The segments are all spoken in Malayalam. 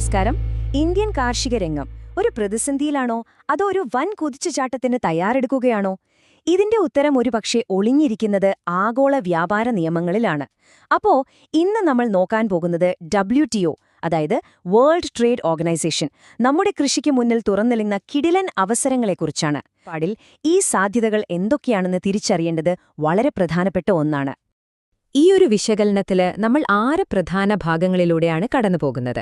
നമസ്കാരം. ഇന്ത്യൻ കാർഷിക രംഗം ഒരു പ്രതിസന്ധിയിലാണോ അതോ ഒരു വൻ കുതിച്ചുചാട്ടത്തിന് തയ്യാറെടുക്കുകയാണോ? ഇതിന്റെ ഉത്തരം ഒരുപക്ഷെ ഒളിഞ്ഞിരിക്കുന്നത് ആഗോള വ്യാപാര നിയമങ്ങളിലാണ്. അപ്പോ ഇന്ന് നമ്മൾ നോക്കാൻ പോകുന്നത് WTO, അതായത് വേൾഡ് ട്രേഡ് ഓർഗനൈസേഷൻ, നമ്മുടെ കൃഷിക്ക് മുന്നിൽ തുറന്നിടുന്ന കിടിലൻ അവസരങ്ങളെക്കുറിച്ചാണ്. പാടിൽ ഈ സാധ്യതകൾ എന്തൊക്കെയാണെന്ന് തിരിച്ചറിയേണ്ടത് വളരെ പ്രധാനപ്പെട്ട ഒന്നാണ്. ഈ ഒരു വിശകലനത്തില് നമ്മൾ 6 പ്രധാന ഭാഗങ്ങളിലൂടെയാണ് കടന്നുപോകുന്നത്.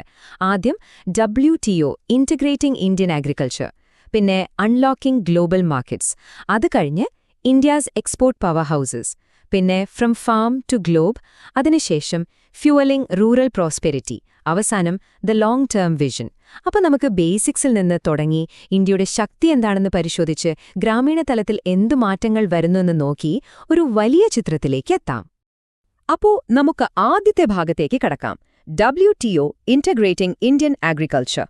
ആദ്യം WTO ഇന്റഗ്രേറ്റിംഗ് ഇന്ത്യൻ അഗ്രികൾച്ചർ, പിന്നെ അൺലോക്കിംഗ് ഗ്ലോബൽ മാർക്കറ്റ്സ്, അത് കഴിഞ്ഞ് ഇന്ത്യാസ് എക്സ്പോർട്ട് പവർ ഹൗസസ്, പിന്നെ ഫ്രം ഫാം ടു ഗ്ലോബ്, അതിനുശേഷം ഫ്യൂവലിംഗ് റൂറൽ പ്രോസ്പെരിറ്റി, അവസാനം ദ ലോങ് ടേം വിഷൻ. അപ്പോൾ നമുക്ക് ബേസിക്സിൽ നിന്ന് തുടങ്ങി ഇന്ത്യയുടെ ശക്തി എന്താണെന്ന് പരിശോധിച്ച് ഗ്രാമീണ തലത്തിൽ എന്തു മാറ്റങ്ങൾ വരുന്നുവെന്ന് നോക്കി ഒരു വലിയ ചിത്രത്തിലേക്ക് എത്താം. അപ്പോ നമുക്ക് ആദ്യത്തെ ഭാഗത്തേക്ക് കടക്കാം. WTO integrating Indian agriculture.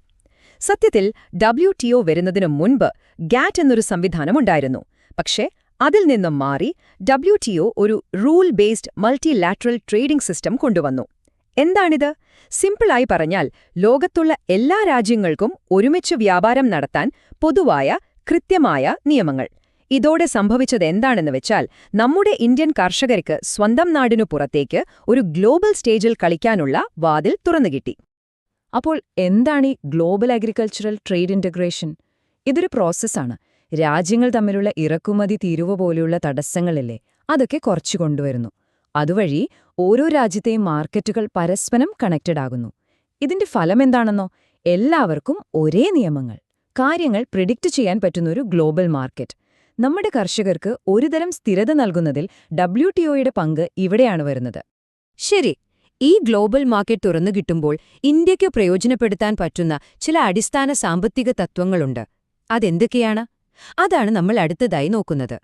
സത്യത്തിൽ WTO വരുന്നതിനു മുൻപ് GATT എന്നൊരു സംവിധാനമുണ്ടായിരുന്നു. പക്ഷേ അതിൽ നിന്നും മാറി WTO ഒരു rule based multilateral trading system കൊണ്ടുവന്നു. എന്താണിത്? സിമ്പിളായി പറഞ്ഞാൽ, ലോകത്തുള്ള എല്ലാ രാജ്യങ്ങൾക്കും ഒരുമിച്ച് വ്യാപാരം നടത്താൻ പൊതുവായ കൃത്യമായ നിയമങ്ങൾ. ഇതോടെ സംഭവിച്ചത് എന്താണെന്ന് വെച്ചാൽ, നമ്മുടെ ഇന്ത്യൻ കർഷകർക്ക് സ്വന്തം നാടിനു പുറത്തേക്ക് ഒരു ഗ്ലോബൽ സ്റ്റേജിൽ കളിക്കാനുള്ള വാതിൽ തുറന്നുകിട്ടി. അപ്പോൾ എന്താണ് ഈ ഗ്ലോബൽ അഗ്രികൾച്ചറൽ ട്രേഡ് ഇന്റഗ്രേഷൻ? ഇതൊരു പ്രോസസ്സാണ്. രാജ്യങ്ങൾ തമ്മിലുള്ള ഇറക്കുമതി തീരുവ പോലെയുള്ള തടസ്സങ്ങളില്ലേ, അതൊക്കെ കുറച്ചു കൊണ്ടുവരുന്നു. അതുവഴി ഓരോ രാജ്യത്തെയും മാർക്കറ്റുകൾ പരസ്പരം കണക്റ്റഡ് ആകുന്നു. ഇതിന്റെ ഫലം എന്താണെന്നോ, എല്ലാവർക്കും ഒരേ നിയമങ്ങൾ, കാര്യങ്ങൾ പ്രിഡിക്റ്റ് ചെയ്യാൻ പറ്റുന്നൊരു ഗ്ലോബൽ മാർക്കറ്റ്. നമ്മുടെ കർഷകർക്ക് ഒരുതരം സ്ഥിരത നൽകുന്നതിൽ WTOയുടെ പങ്ക് ഇവിടെയാണ് വരുന്നത്. ശരി, ഈ ഗ്ലോബൽ മാർക്കറ്റ് തുറന്നുകിട്ടുമ്പോൾ ഇന്ത്യയ്ക്ക് പ്രയോജനപ്പെടുത്താൻ പറ്റുന്ന ചില അടിസ്ഥാന സാമ്പത്തിക തത്വങ്ങളുണ്ട്. അതെന്തൊക്കെയാണ്? അതാണ് നമ്മൾ അടുത്തതായി നോക്കുന്നത്.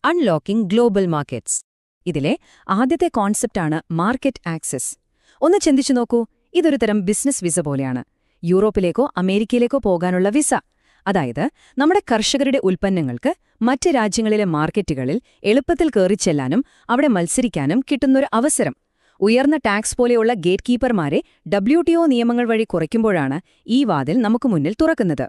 Unlocking global markets. ഇതിലെ ആദ്യത്തെ കോൺസെപ്റ്റാണ് മാർക്കറ്റ് ആക്സസ്. ഒന്ന് ചിന്തിച്ചു നോക്കൂ, ഇതൊരു തരം ബിസിനസ് വിസ പോലെയാണ്. യൂറോപ്പിലേക്കോ അമേരിക്കയിലേക്കോ പോകാനുള്ള വിസ. അതായത് നമ്മുടെ കർഷകരുടെ ഉൽപ്പന്നങ്ങൾക്ക് മറ്റ് രാജ്യങ്ങളിലെ മാർക്കറ്റുകളിൽ എളുപ്പത്തിൽ കയറിച്ചെല്ലാനും അവിടെ മത്സരിക്കാനും കിട്ടുന്നൊരു അവസരം. ഉയർന്ന ടാക്സ് പോലെയുള്ള ഗേറ്റ് കീപ്പർമാരെ WTO നിയമങ്ങൾ വഴി കുറയ്ക്കുമ്പോഴാണ് ഈ വാതിൽ നമുക്ക് മുന്നിൽ തുറക്കുന്നത്.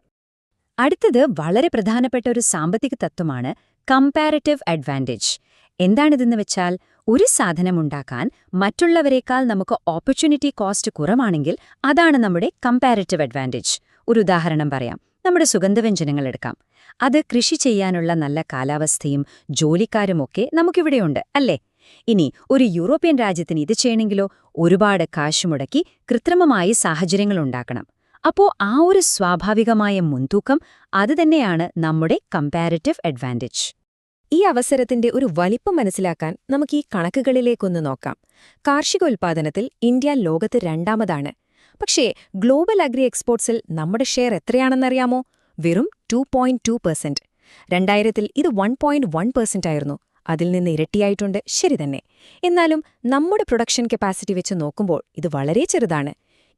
അടുത്തത് വളരെ പ്രധാനപ്പെട്ട ഒരു സാമ്പത്തിക തത്വമാണ് കമ്പാരിറ്റീവ് അഡ്വാൻറ്റേജ്. എന്താണിതെന്ന് വെച്ചാൽ, ഒരു സാധനമുണ്ടാക്കാൻ മറ്റുള്ളവരെക്കാൾ നമുക്ക് ഓപ്പർച്യൂണിറ്റി കോസ്റ്റ് കുറവാണെങ്കിൽ അതാണ് നമ്മുടെ കമ്പാരിറ്റീവ് അഡ്വാൻറ്റേജ്. ഒരു ഉദാഹരണം പറയാം. നമ്മുടെ സുഗന്ധവ്യഞ്ജനങ്ങൾ എടുക്കാം. അത് കൃഷി ചെയ്യാനുള്ള നല്ല കാലാവസ്ഥയും ജോലിക്കാരുമൊക്കെ നമുക്കിവിടെയുണ്ട്, അല്ലേ? ഇനി ഒരു യൂറോപ്യൻ രാജ്യത്തിന് ഇത് ചെയ്യണമെങ്കിലോ ഒരുപാട് കാശ് മുടക്കി കൃത്രിമമായി സാഹചര്യങ്ങളുണ്ടാക്കണം. അപ്പോ ആ ഒരു സ്വാഭാവികമായ മുൻതൂക്കം അതുതന്നെയാണ് നമ്മുടെ കമ്പാരിറ്റീവ് അഡ്വാൻറ്റേജ്. ഈ അവസരത്തിന്റെ ഒരു വലിപ്പം മനസ്സിലാക്കാൻ നമുക്ക് ഈ കണക്കുകളിലേക്കൊന്ന് നോക്കാം. കാർഷികോൽപാദനത്തിൽ ഇന്ത്യ ലോകത്ത് 2ാമതാണ്. പക്ഷേ ഗ്ലോബൽ അഗ്രി എക്സ്പോർട്സിൽ നമ്മുടെ ഷെയർ എത്രയാണെന്നറിയാമോ? വെറും 2.2%. 2000-ൽ ഇത് 1.1% ആയിരുന്നു. അതിൽ നിന്ന് ഇരട്ടിയായിട്ടുണ്ട്, ശരി തന്നെ. എന്നാലും നമ്മുടെ പ്രൊഡക്ഷൻ കപ്പാസിറ്റി വെച്ച് നോക്കുമ്പോൾ ഇത് വളരെ ചെറുതാണ്.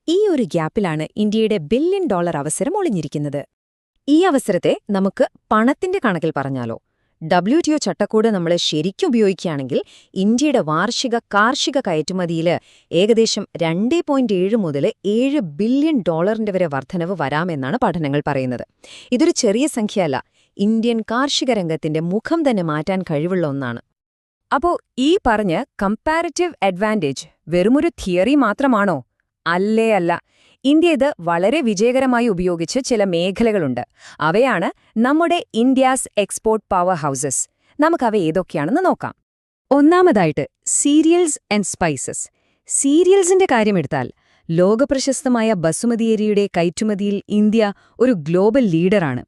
ഈ ഒരു ഗ്യാപ്പിലാണ് ഇന്ത്യയുടെ $1 ബില്യൺ അവസരം ഒളിഞ്ഞിരിക്കുന്നത്. ഈ അവസരത്തെ നമുക്ക് പണത്തിന്റെ കണക്കിൽ പറഞ്ഞാലോ? WTO ചട്ടക്കൂട് നമ്മൾ ശരിക്കും ഉപയോഗിക്കുകയാണെങ്കിൽ ഇന്ത്യയുടെ വാർഷിക കാർഷിക കയറ്റുമതിയിൽ ഏകദേശം 2.7 മുതൽ $7 ബില്യൺ വരെ വർധനവ് വരാമെന്നാണ് പഠനങ്ങൾ പറയുന്നത്. ഇതൊരു ചെറിയ സംഖ്യയല്ല, ഇന്ത്യൻ കാർഷിക രംഗത്തിന്റെ മുഖം തന്നെ മാറ്റാൻ കഴിവുള്ള ഒന്നാണ്. അപ്പോൾ ഈ പറഞ്ഞ കമ്പാരിറ്റീവ് അഡ്വാൻറ്റേജ് വെറുമൊരു തിയറി മാത്രമാണോ? അല്ലേ അല്ല. ഇന്ത്യ ഇത് വളരെ വിജയകരമായി ഉപയോഗിച്ച് ചില മേഖലകളുണ്ട്. അവയാണ് നമ്മുടെ ഇന്ത്യാസ് എക്സ്പോർട്ട് പവർ ഹൗസസ്. നമുക്കവ ഏതൊക്കെയാണെന്ന് നോക്കാം. ഒന്നാമതായിട്ട് സീരിയൽസ് ആൻഡ് സ്പൈസസ്. സീരിയൽസിന്റെ കാര്യമെടുത്താൽ ലോകപ്രശസ്തമായ ബസുമതി അരിയുടെ കയറ്റുമതിയിൽ ഇന്ത്യ ഒരു ഗ്ലോബൽ ലീഡറാണ്.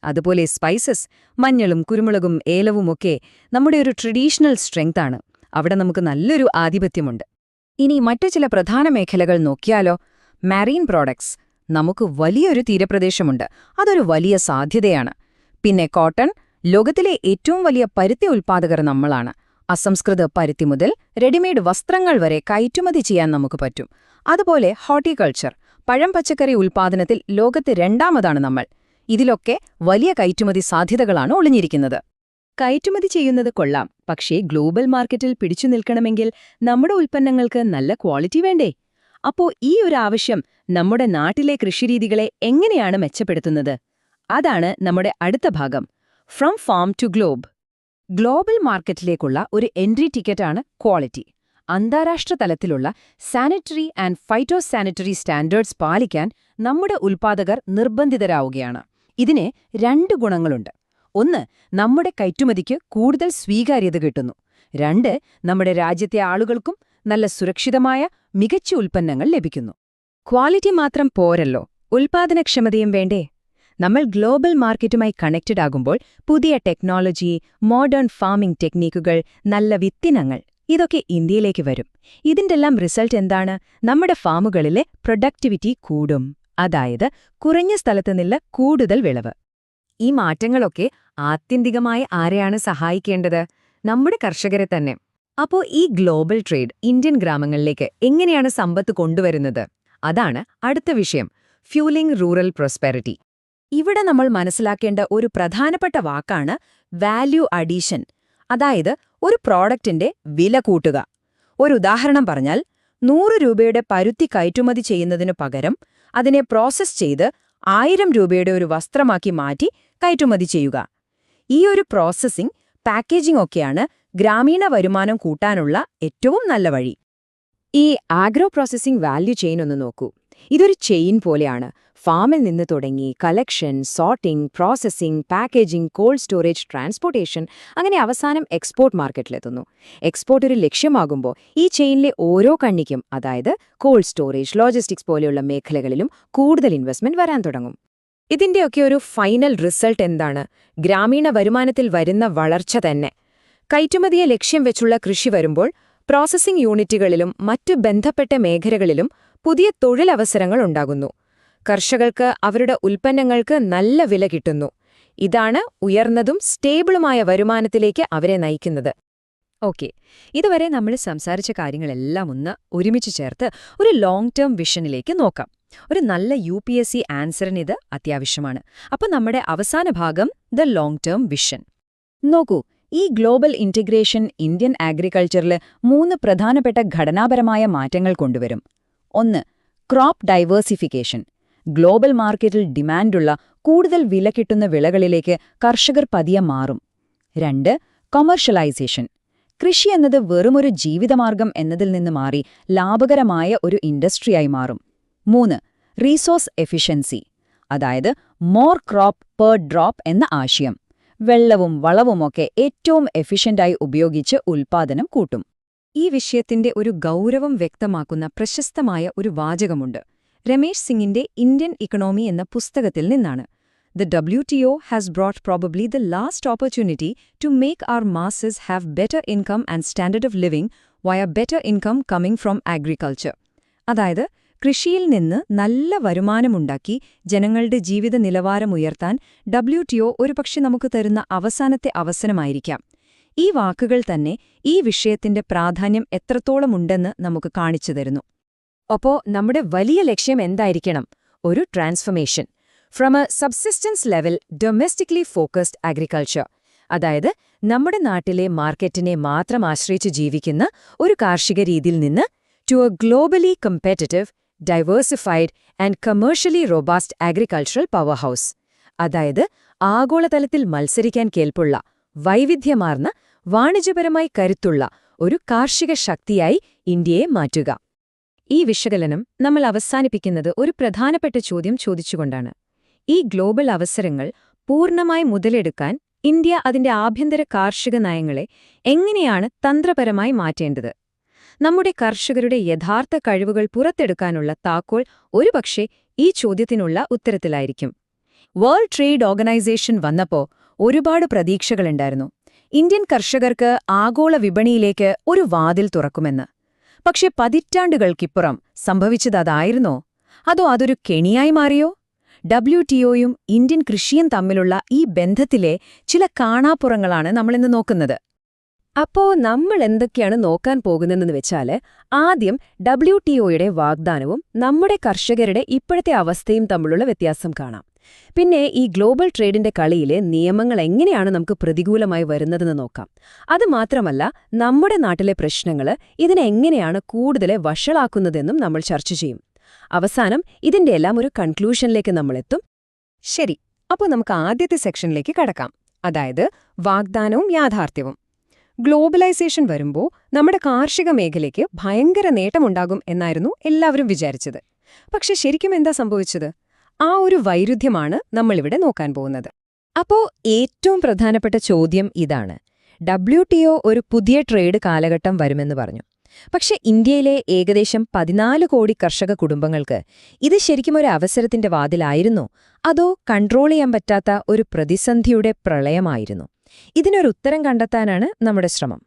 അതുപോലെ സ്പൈസസ്, മഞ്ഞളും കുരുമുളകും ഏലവുമൊക്കെ നമ്മുടെ ഒരു ട്രഡീഷണൽ സ്ട്രെങ്താണ്. അവിടെ നമുക്ക് നല്ലൊരു ആധിപത്യമുണ്ട്. ഇനി മറ്റു ചില പ്രധാന മേഖലകൾ നോക്കിയാലോ? മാരീൻ പ്രോഡക്ട്സ്. നമുക്ക് വലിയൊരു തീരപ്രദേശമുണ്ട്, അതൊരു വലിയ സാധ്യതയാണ്. പിന്നെ കോട്ടൺ. ലോകത്തിലെ ഏറ്റവും വലിയ പരുത്തി ഉൽപ്പാദകർ നമ്മളാണ്. അസംസ്കൃത പരുത്തി മുതൽ റെഡിമെയ്ഡ് വസ്ത്രങ്ങൾ വരെ കയറ്റുമതി ചെയ്യാൻ നമുക്ക് പറ്റും. അതുപോലെ ഹോർട്ടിക്കൾച്ചർ, പഴം പച്ചക്കറി ഉൽപ്പാദനത്തിൽ ലോകത്ത് 2ാമതാണ് നമ്മൾ. ഇതിലൊക്കെ വലിയ കയറ്റുമതി സാധ്യതകളാണ് ഒളിഞ്ഞിരിക്കുന്നത്. കയറ്റുമതി ചെയ്യുന്നത് കൊള്ളാം, പക്ഷേ ഗ്ലോബൽ മാർക്കറ്റിൽ പിടിച്ചു നിൽക്കണമെങ്കിൽ നമ്മുടെ ഉൽപ്പന്നങ്ങൾക്ക് നല്ല ക്വാളിറ്റി വേണ്ടേ? അപ്പോ ഈ ഒരു ആവശ്യം നമ്മുടെ നാട്ടിലെ കൃഷിരീതികളെ എങ്ങനെയാണ് മെച്ചപ്പെടുത്തുന്നത്? അതാണ് നമ്മുടെ അടുത്ത ഭാഗം, from farm to globe. Global മാർക്കറ്റിലേക്കുള്ള ഒരു എൻട്രി ടിക്കറ്റാണ് ക്വാളിറ്റി. അന്താരാഷ്ട്ര തലത്തിലുള്ള sanitary and phytosanitary standards പാലിക്കാൻ നമ്മുടെ ഉൽപ്പാദകർ നിർബന്ധിതരാവുകയാണ്. ഇതിന് 2 ഗുണങ്ങളുണ്ട്. ഒന്ന്, നമ്മുടെ കയറ്റുമതിക്ക് കൂടുതൽ സ്വീകാര്യത കിട്ടുന്നു. 2, നമ്മുടെ രാജ്യത്തെ ആളുകൾക്കും നല്ല സുരക്ഷിതമായ മികച്ച ഉൽപ്പന്നങ്ങൾ ലഭിക്കുന്നു. ക്വാളിറ്റി മാത്രം പോരല്ലോ, ഉൽപ്പാദനക്ഷമതയും വേണ്ടേ? നമ്മൾ ഗ്ലോബൽ മാർക്കറ്റുമായി കണക്റ്റഡ് ആകുമ്പോൾ പുതിയ ടെക്നോളജി, മോഡേൺ ഫാമിംഗ് ടെക്നിക്കുകൾ, നല്ല വിത്തിനങ്ങൾ ഇതൊക്കെ ഇന്ത്യയിലേക്ക് വരും. ഇതിൻ്റെല്ലാം റിസൾട്ട് എന്താണ്? നമ്മുടെ ഫാമുകളിലെ പ്രൊഡക്ടിവിറ്റി കൂടും. അതായത് കുറഞ്ഞ സ്ഥലത്ത് നിന്ന് കൂടുതൽ വിളവ്. ഈ മാറ്റങ്ങളൊക്കെ ആത്യന്തികമായി ആരെയാണ് സഹായിക്കേണ്ടത്? നമ്മുടെ കർഷകരെ തന്നെ. അപ്പോൾ ഈ ഗ്ലോബൽ ട്രേഡ് ഇന്ത്യൻ ഗ്രാമങ്ങളിലേക്ക് എങ്ങനെയാണ് സമ്പത്ത് കൊണ്ടുവരുന്നത്? അതാണ് അടുത്ത വിഷയം, ഫ്യൂലിംഗ് റൂറൽ പ്രോസ്പെരിറ്റി. ഇവിടെ നമ്മൾ മനസ്സിലാക്കേണ്ട ഒരു പ്രധാനപ്പെട്ട വാക്കാണ് വാല്യൂ അഡീഷൻ. അതായത് ഒരു പ്രോഡക്റ്റിന്റെ വില കൂട്ടുക. ഒരു ഉദാഹരണം പറഞ്ഞാൽ, 100 രൂപയുടെ പരുത്തി കയറ്റുമതി ചെയ്യുന്നതിനു പകരം അതിനെ പ്രോസസ് ചെയ്ത് 1000 രൂപയുടെ ഒരു വസ്ത്രമാക്കി മാറ്റി കയറ്റുമതി ചെയ്യുക. ഈ ഒരു പ്രോസസ്സിംഗ്, പാക്കേജിംഗ് ഒക്കെയാണ് ഗ്രാമീണ വരുമാനം കൂട്ടാനുള്ള ഏറ്റവും നല്ല വഴി. ഈ ആഗ്രോ പ്രോസസ്സിംഗ് വാല്യൂ ചെയിൻ ഒന്ന് നോക്കൂ. ഇതൊരു ചെയിൻ പോലെയാണ്. ഫാമിൽ നിന്ന് തുടങ്ങി collection, sorting, processing, packaging, cold storage, transportation, അങ്ങനെ അവസാനം എക്സ്പോർട്ട് മാർക്കറ്റിലെത്തുന്നു. എക്സ്പോർട്ട് ഒരു ലക്ഷ്യമാകുമ്പോൾ ഈ ചെയിനിലെ ഓരോ കണ്ണിക്കും, അതായത് കോൾഡ് സ്റ്റോറേജ്, ലോജിസ്റ്റിക്സ് പോലെയുള്ള മേഖലകളിലും കൂടുതൽ ഇൻവെസ്റ്റ്മെന്റ് വരാൻ തുടങ്ങും. ഇതിന്റെയൊക്കെ ഒരു ഫൈനൽ റിസൾട്ട് എന്താണ്? ഗ്രാമീണ വരുമാനത്തിൽ വരുന്ന വളർച്ച തന്നെ. കയറ്റുമതിയെ ലക്ഷ്യം വെച്ചുള്ള കൃഷി വരുമ്പോൾ പ്രോസസ്സിംഗ് യൂണിറ്റുകളിലും മറ്റു ബന്ധപ്പെട്ട മേഖലകളിലും പുതിയ തൊഴിലവസരങ്ങൾ ഉണ്ടാകുന്നു. കർഷകർക്ക് അവരുടെ ഉൽപ്പന്നങ്ങൾക്ക് നല്ല വില കിട്ടുന്നു. ഇതാണ് ഉയർന്നതും സ്റ്റേബിളുമായ വരുമാനത്തിലേക്ക് അവരെ നയിക്കുന്നത്. ഓക്കെ, ഇതുവരെ നമ്മൾ സംസാരിച്ച കാര്യങ്ങളെല്ലാം ഒന്ന് ഒരുമിച്ച് ചേർത്ത് ഒരു ലോങ് ടേം വിഷനിലേക്ക് നോക്കാം. ഒരു നല്ല UPSC ആൻസറിന് ഇത് അത്യാവശ്യമാണ്. അപ്പോൾ നമ്മുടെ അവസാന ഭാഗം, ദ ലോങ് ടേം വിഷൻ. നോക്കൂ, ഈ ഗ്ലോബൽ ഇന്റഗ്രേഷൻ ഇന്ത്യൻ അഗ്രികൾച്ചറിൽ 3 പ്രധാനപ്പെട്ട ഘടനാപരമായ മാറ്റങ്ങൾ കൊണ്ടുവരും. 1, ക്രോപ്പ് ഡൈവേഴ്സിഫിക്കേഷൻ. ഗ്ലോബൽ മാർക്കറ്റിൽ ഡിമാൻഡുള്ള കൂടുതൽ വില കിട്ടുന്ന വിളകളിലേക്ക് കർഷകർ പതിയെ മാറും. 2, കൊമേഴ്ഷ്യലൈസേഷൻ. കൃഷി എന്നത് വെറുമൊരു ജീവിതമാർഗം എന്നതിൽ നിന്ന് മാറി ലാഭകരമായ ഒരു ഇൻഡസ്ട്രിയായി മാറും. 3, റീസോഴ്സ് എഫിഷ്യൻസി. അതായത് മോർ ക്രോപ്പ് പെർ ഡ്രോപ്പ് എന്ന ആശയം. വെള്ളവും വളവുമൊക്കെ ഏറ്റവും എഫിഷ്യന്റായി ഉപയോഗിച്ച് ഉൽപ്പാദനം കൂട്ടും. ഈ വിഷയത്തിന്റെ ഒരു ഗൗരവം വ്യക്തമാക്കുന്ന പ്രശസ്തമായ ഒരു വാചകമുണ്ട്, രമേശ് സിംഗിന്റെ ഇന്ത്യൻ ഇക്കണോമി എന്ന പുസ്തകത്തിൽ നിന്നാണ്. The WTO has brought probably the last opportunity to make our masses have better income and standard of living via better income coming from agriculture. അതായത് കൃഷിയിൽ നിന്ന് നല്ല വരുമാനമുണ്ടാക്കി ജനങ്ങളുടെ ജീവിത നിലവാരം ഉയർത്താൻ WTO ഒരുപക്ഷെ നമുക്ക് തരുന്ന അവസാനത്തെ അവസരമായിരിക്കാം. ഈ വാക്കുകൾ തന്നെ ഈ വിഷയത്തിന്റെ പ്രാധാന്യം എത്രത്തോളമുണ്ടെന്ന് നമുക്ക് കാണിച്ചു തരുന്നു. അപ്പോ നമ്മുടെ വലിയ ലക്ഷ്യം എന്തായിരിക്കണം? ഒരു transformation from A subsistence level domestically focused agriculture, അതായത് നമ്മുടെ നാട്ടിലെ മാർക്കറ്റിനെ മാത്രം ആശ്രയിച്ച് ജീവിക്കുന്ന ഒരു കാർഷിക രീതിയിൽ നിന്ന് to a globally competitive, diversified and commercially robust agricultural powerhouse, അതായത് ആഗോളതലത്തിൽ മത്സരിക്കാൻ കേൾപ്പുള്ള, വൈവിധ്യമാർന്ന, വാണിജ്യപരമായി കരുത്തുള്ള ഒരു കാർഷിക ശക്തിയായി ഇന്ത്യയെ മാറ്റുക. ഈ വിശകലനം നമ്മൾ അവസാനിപ്പിക്കുന്നത് ഒരു പ്രധാനപ്പെട്ട ചോദ്യം ചോദിച്ചുകൊണ്ടാണ്. ഈ ഗ്ലോബൽ അവസരങ്ങൾ പൂർണ്ണമായി മുതലെടുക്കാൻ ഇന്ത്യ അതിന്റെ ആഭ്യന്തര കാർഷിക നയങ്ങളെ എങ്ങനെയാണ് തന്ത്രപരമായി മാറ്റേണ്ടത്? നമ്മുടെ കർഷകരുടെ യഥാർത്ഥ കഴിവുകൾ പുറത്തെടുക്കാനുള്ള താക്കോൽ ഒരുപക്ഷെ ഈ ചോദ്യത്തിനുള്ള ഉത്തരത്തിലായിരിക്കും. വേൾഡ് ട്രേഡ് ഓർഗനൈസേഷൻ വന്നപ്പോൾ ഒരുപാട് പ്രതീക്ഷകളുണ്ടായിരുന്നു. ഇന്ത്യൻ കർഷകർക്ക് ആഗോള വിപണിയിലേക്ക് ഒരു വാതിൽ തുറക്കുമെന്ന്. പക്ഷെ പതിറ്റാണ്ടുകൾക്കിപ്പുറം സംഭവിച്ചതായിരുന്നോ? അതോ അതൊരു കെണിയായി മാറിയോ? WTOയും ഇന്ത്യൻ കൃഷിയും തമ്മിലുള്ള ഈ ബന്ധത്തിലെ ചില കാണാപ്പുറങ്ങളാണ് നമ്മളിന്ന് നോക്കുന്നത്. അപ്പോ നമ്മൾ എന്തൊക്കെയാണ് നോക്കാൻ പോകുന്നതെന്ന് വെച്ചാൽ, ആദ്യം WTOയുടെ വാഗ്ദാനവും നമ്മുടെ കർഷകരുടെ ഇപ്പോഴത്തെ അവസ്ഥയും തമ്മിലുള്ള വ്യത്യാസം കാണാം. പിന്നെ ഈ ഗ്ലോബൽ ട്രേഡിന്റെ കളിയിലെ നിയമങ്ങൾ എങ്ങനെയാണ് നമുക്ക് പ്രതികൂലമായി വരുന്നതെന്ന് നോക്കാം. അതുമാത്രമല്ല, നമ്മുടെ നാട്ടിലെ പ്രശ്നങ്ങൾ ഇതിനെങ്ങനെയാണ് കൂടുതൽ വഷളാക്കുന്നതെന്നും നമ്മൾ ചർച്ച ചെയ്യും. അവസാനം ഇതിന്റെയെല്ലാം ഒരു കൺക്ലൂഷനിലേക്ക് നമ്മളെത്തും. ശരി, അപ്പോൾ നമുക്ക് ആദ്യത്തെ സെക്ഷനിലേക്ക് കടക്കാം, അതായത് വാഗ്ദാനവും യാഥാർത്ഥ്യവും. ഗ്ലോബലൈസേഷൻ വരുമ്പോൾ നമ്മുടെ കാർഷിക മേഖലയ്ക്ക് ഭയങ്കര നേട്ടമുണ്ടാകും എന്നായിരുന്നു എല്ലാവരും വിചാരിച്ചത്. പക്ഷെ ശരിക്കും എന്താ സംഭവിച്ചത്? ആ ഒരു വൈരുദ്ധ്യമാണ് നമ്മളിവിടെ നോക്കാൻ പോകുന്നത്. അപ്പോ ഏറ്റവും പ്രധാനപ്പെട്ട ചോദ്യം ഇതാണ്. WTO ഒരു പുതിയ ട്രേഡ് കാലഘട്ടം വരുമെന്ന് പറഞ്ഞു. പക്ഷെ ഇന്ത്യയിലെ ഏകദേശം 14 കോടി കർഷക കുടുംബങ്ങൾക്ക് ഇത് ശരിക്കും ഒരു അവസരത്തിന്റെ വാതിലായിരുന്നോ, അതോ കൺട്രോൾ ചെയ്യാൻ പറ്റാത്ത ഒരു പ്രതിസന്ധിയുടെ പ്രളയമായിരുന്നു? ഇതിനൊരു ഉത്തരം കണ്ടെത്താനാണ് നമ്മുടെ ശ്രമം.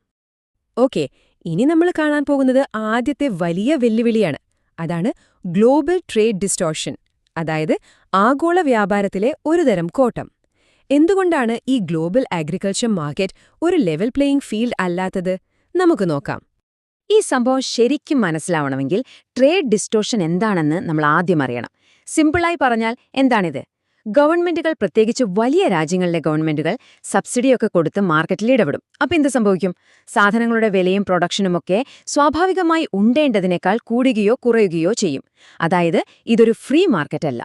ഓക്കെ, ഇനി നമ്മൾ കാണാൻ പോകുന്നത് ആദ്യത്തെ വലിയ വെല്ലുവിളിയാണ്. അതാണ് ഗ്ലോബൽ ട്രേഡ് ഡിസ്റ്റോർഷൻ, അതായത് ആഗോള വ്യാപാരത്തിലെ ഒരുതരം കോട്ടം. എന്തുകൊണ്ടാണ് ഈ ഗ്ലോബൽ അഗ്രികൾച്ചർ മാർക്കറ്റ് ഒരു ലെവൽ പ്ലേയിംഗ് ഫീൽഡ് അല്ലാത്തത്? നമുക്ക് നോക്കാം. ഈ സംഭവം ശരിക്കും മനസ്സിലാവണമെങ്കിൽ ട്രേഡ് ഡിസ്റ്റോർഷൻ എന്താണെന്ന് നമ്മൾ ആദ്യം അറിയണം. സിമ്പിളായി പറഞ്ഞാൽ എന്താണിത്? ഗവൺമെന്റുകൾ, പ്രത്യേകിച്ച് വലിയ രാജ്യങ്ങളിലെ ഗവൺമെന്റുകൾ സബ്സിഡിയൊക്കെ കൊടുത്ത് മാർക്കറ്റിൽ ഇടപെടും. അപ്പം എന്ത് സംഭവിക്കും? സാധനങ്ങളുടെ വിലയും പ്രൊഡക്ഷനുമൊക്കെ സ്വാഭാവികമായി ഉണ്ടേണ്ടതിനേക്കാൾ കൂടുകയോ കുറയുകയോ ചെയ്യും. അതായത് ഇതൊരു ഫ്രീ മാർക്കറ്റല്ല.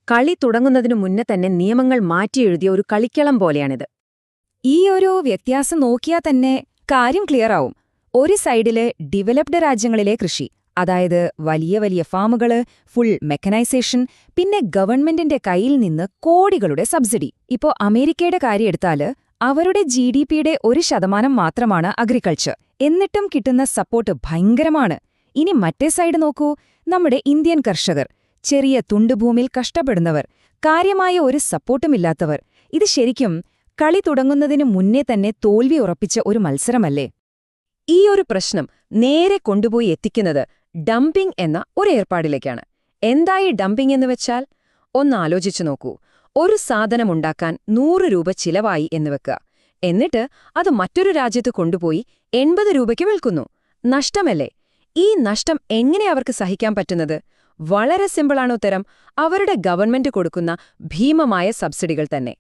കളി തുടങ്ങുന്നതിനു മുന്നേ തന്നെ നിയമങ്ങൾ മാറ്റിയെഴുതിയ ഒരു കളിക്കളം പോലെയാണിത്. ഈ ഒരു വ്യത്യാസം നോക്കിയാൽ തന്നെ കാര്യം ക്ലിയറാവും. ഒരു സൈഡില് ഡെവലപ്ഡ് രാജ്യങ്ങളിലെ കൃഷി, അതായത് വലിയ വലിയ ഫാമുകള്, ഫുൾ മെക്കനൈസേഷൻ, പിന്നെ ഗവൺമെന്റിന്റെ കയ്യിൽ നിന്ന് കോടികളുടെ സബ്സിഡി. ഇപ്പോ അമേരിക്കയുടെ കാര്യം എടുത്താല് അവരുടെ GDPയുടെ 1% മാത്രമാണ് അഗ്രികൾച്ചർ. എന്നിട്ടും കിട്ടുന്ന സപ്പോർട്ട് ഭയങ്കരമാണ്. ഇനി മറ്റേ സൈഡ് നോക്കൂ, നമ്മുടെ ഇന്ത്യൻ കർഷകർ, ചെറിയ തുണ്ടുഭൂമിയിൽ കഷ്ടപ്പെടുന്നവർ, കാര്യമായ ഒരു സപ്പോർട്ടുമില്ലാത്തവർ. ഇത് ശരിക്കും കളി തുടങ്ങുന്നതിനു മുന്നേ തന്നെ തോൽവി ഉറപ്പിച്ച ഒരു മത്സരമല്ലേ? ഈ ഒരു പ്രശ്നം നേരെ കൊണ്ടുപോയി എത്തിക്കുന്നത് ഡംപിംഗ് എന്ന ഒരു ഏർപ്പാടിലേക്കാണ്. എന്തായി ഡംപിംഗ് എന്ന് വെച്ചാൽ? ഒന്നാലോചിച്ചു നോക്കൂ. ഒരു സാധനമുണ്ടാക്കാൻ 100 രൂപ ചിലവായി എന്ന് വെക്കുക. എന്നിട്ട് അത് മറ്റൊരു രാജ്യത്ത് കൊണ്ടുപോയി 80 രൂപയ്ക്ക് വിൽക്കുന്നു. നഷ്ടമല്ലേ? ഈ നഷ്ടം എങ്ങനെ അവർക്ക് സഹിക്കാൻ പറ്റുന്നത്? വളരെ സിമ്പിളാണ് ഉത്തരം. അവരുടെ ഗവൺമെന്റ് കൊടുക്കുന്ന ഭീമമായ സബ്സിഡികൾ തന്നെ.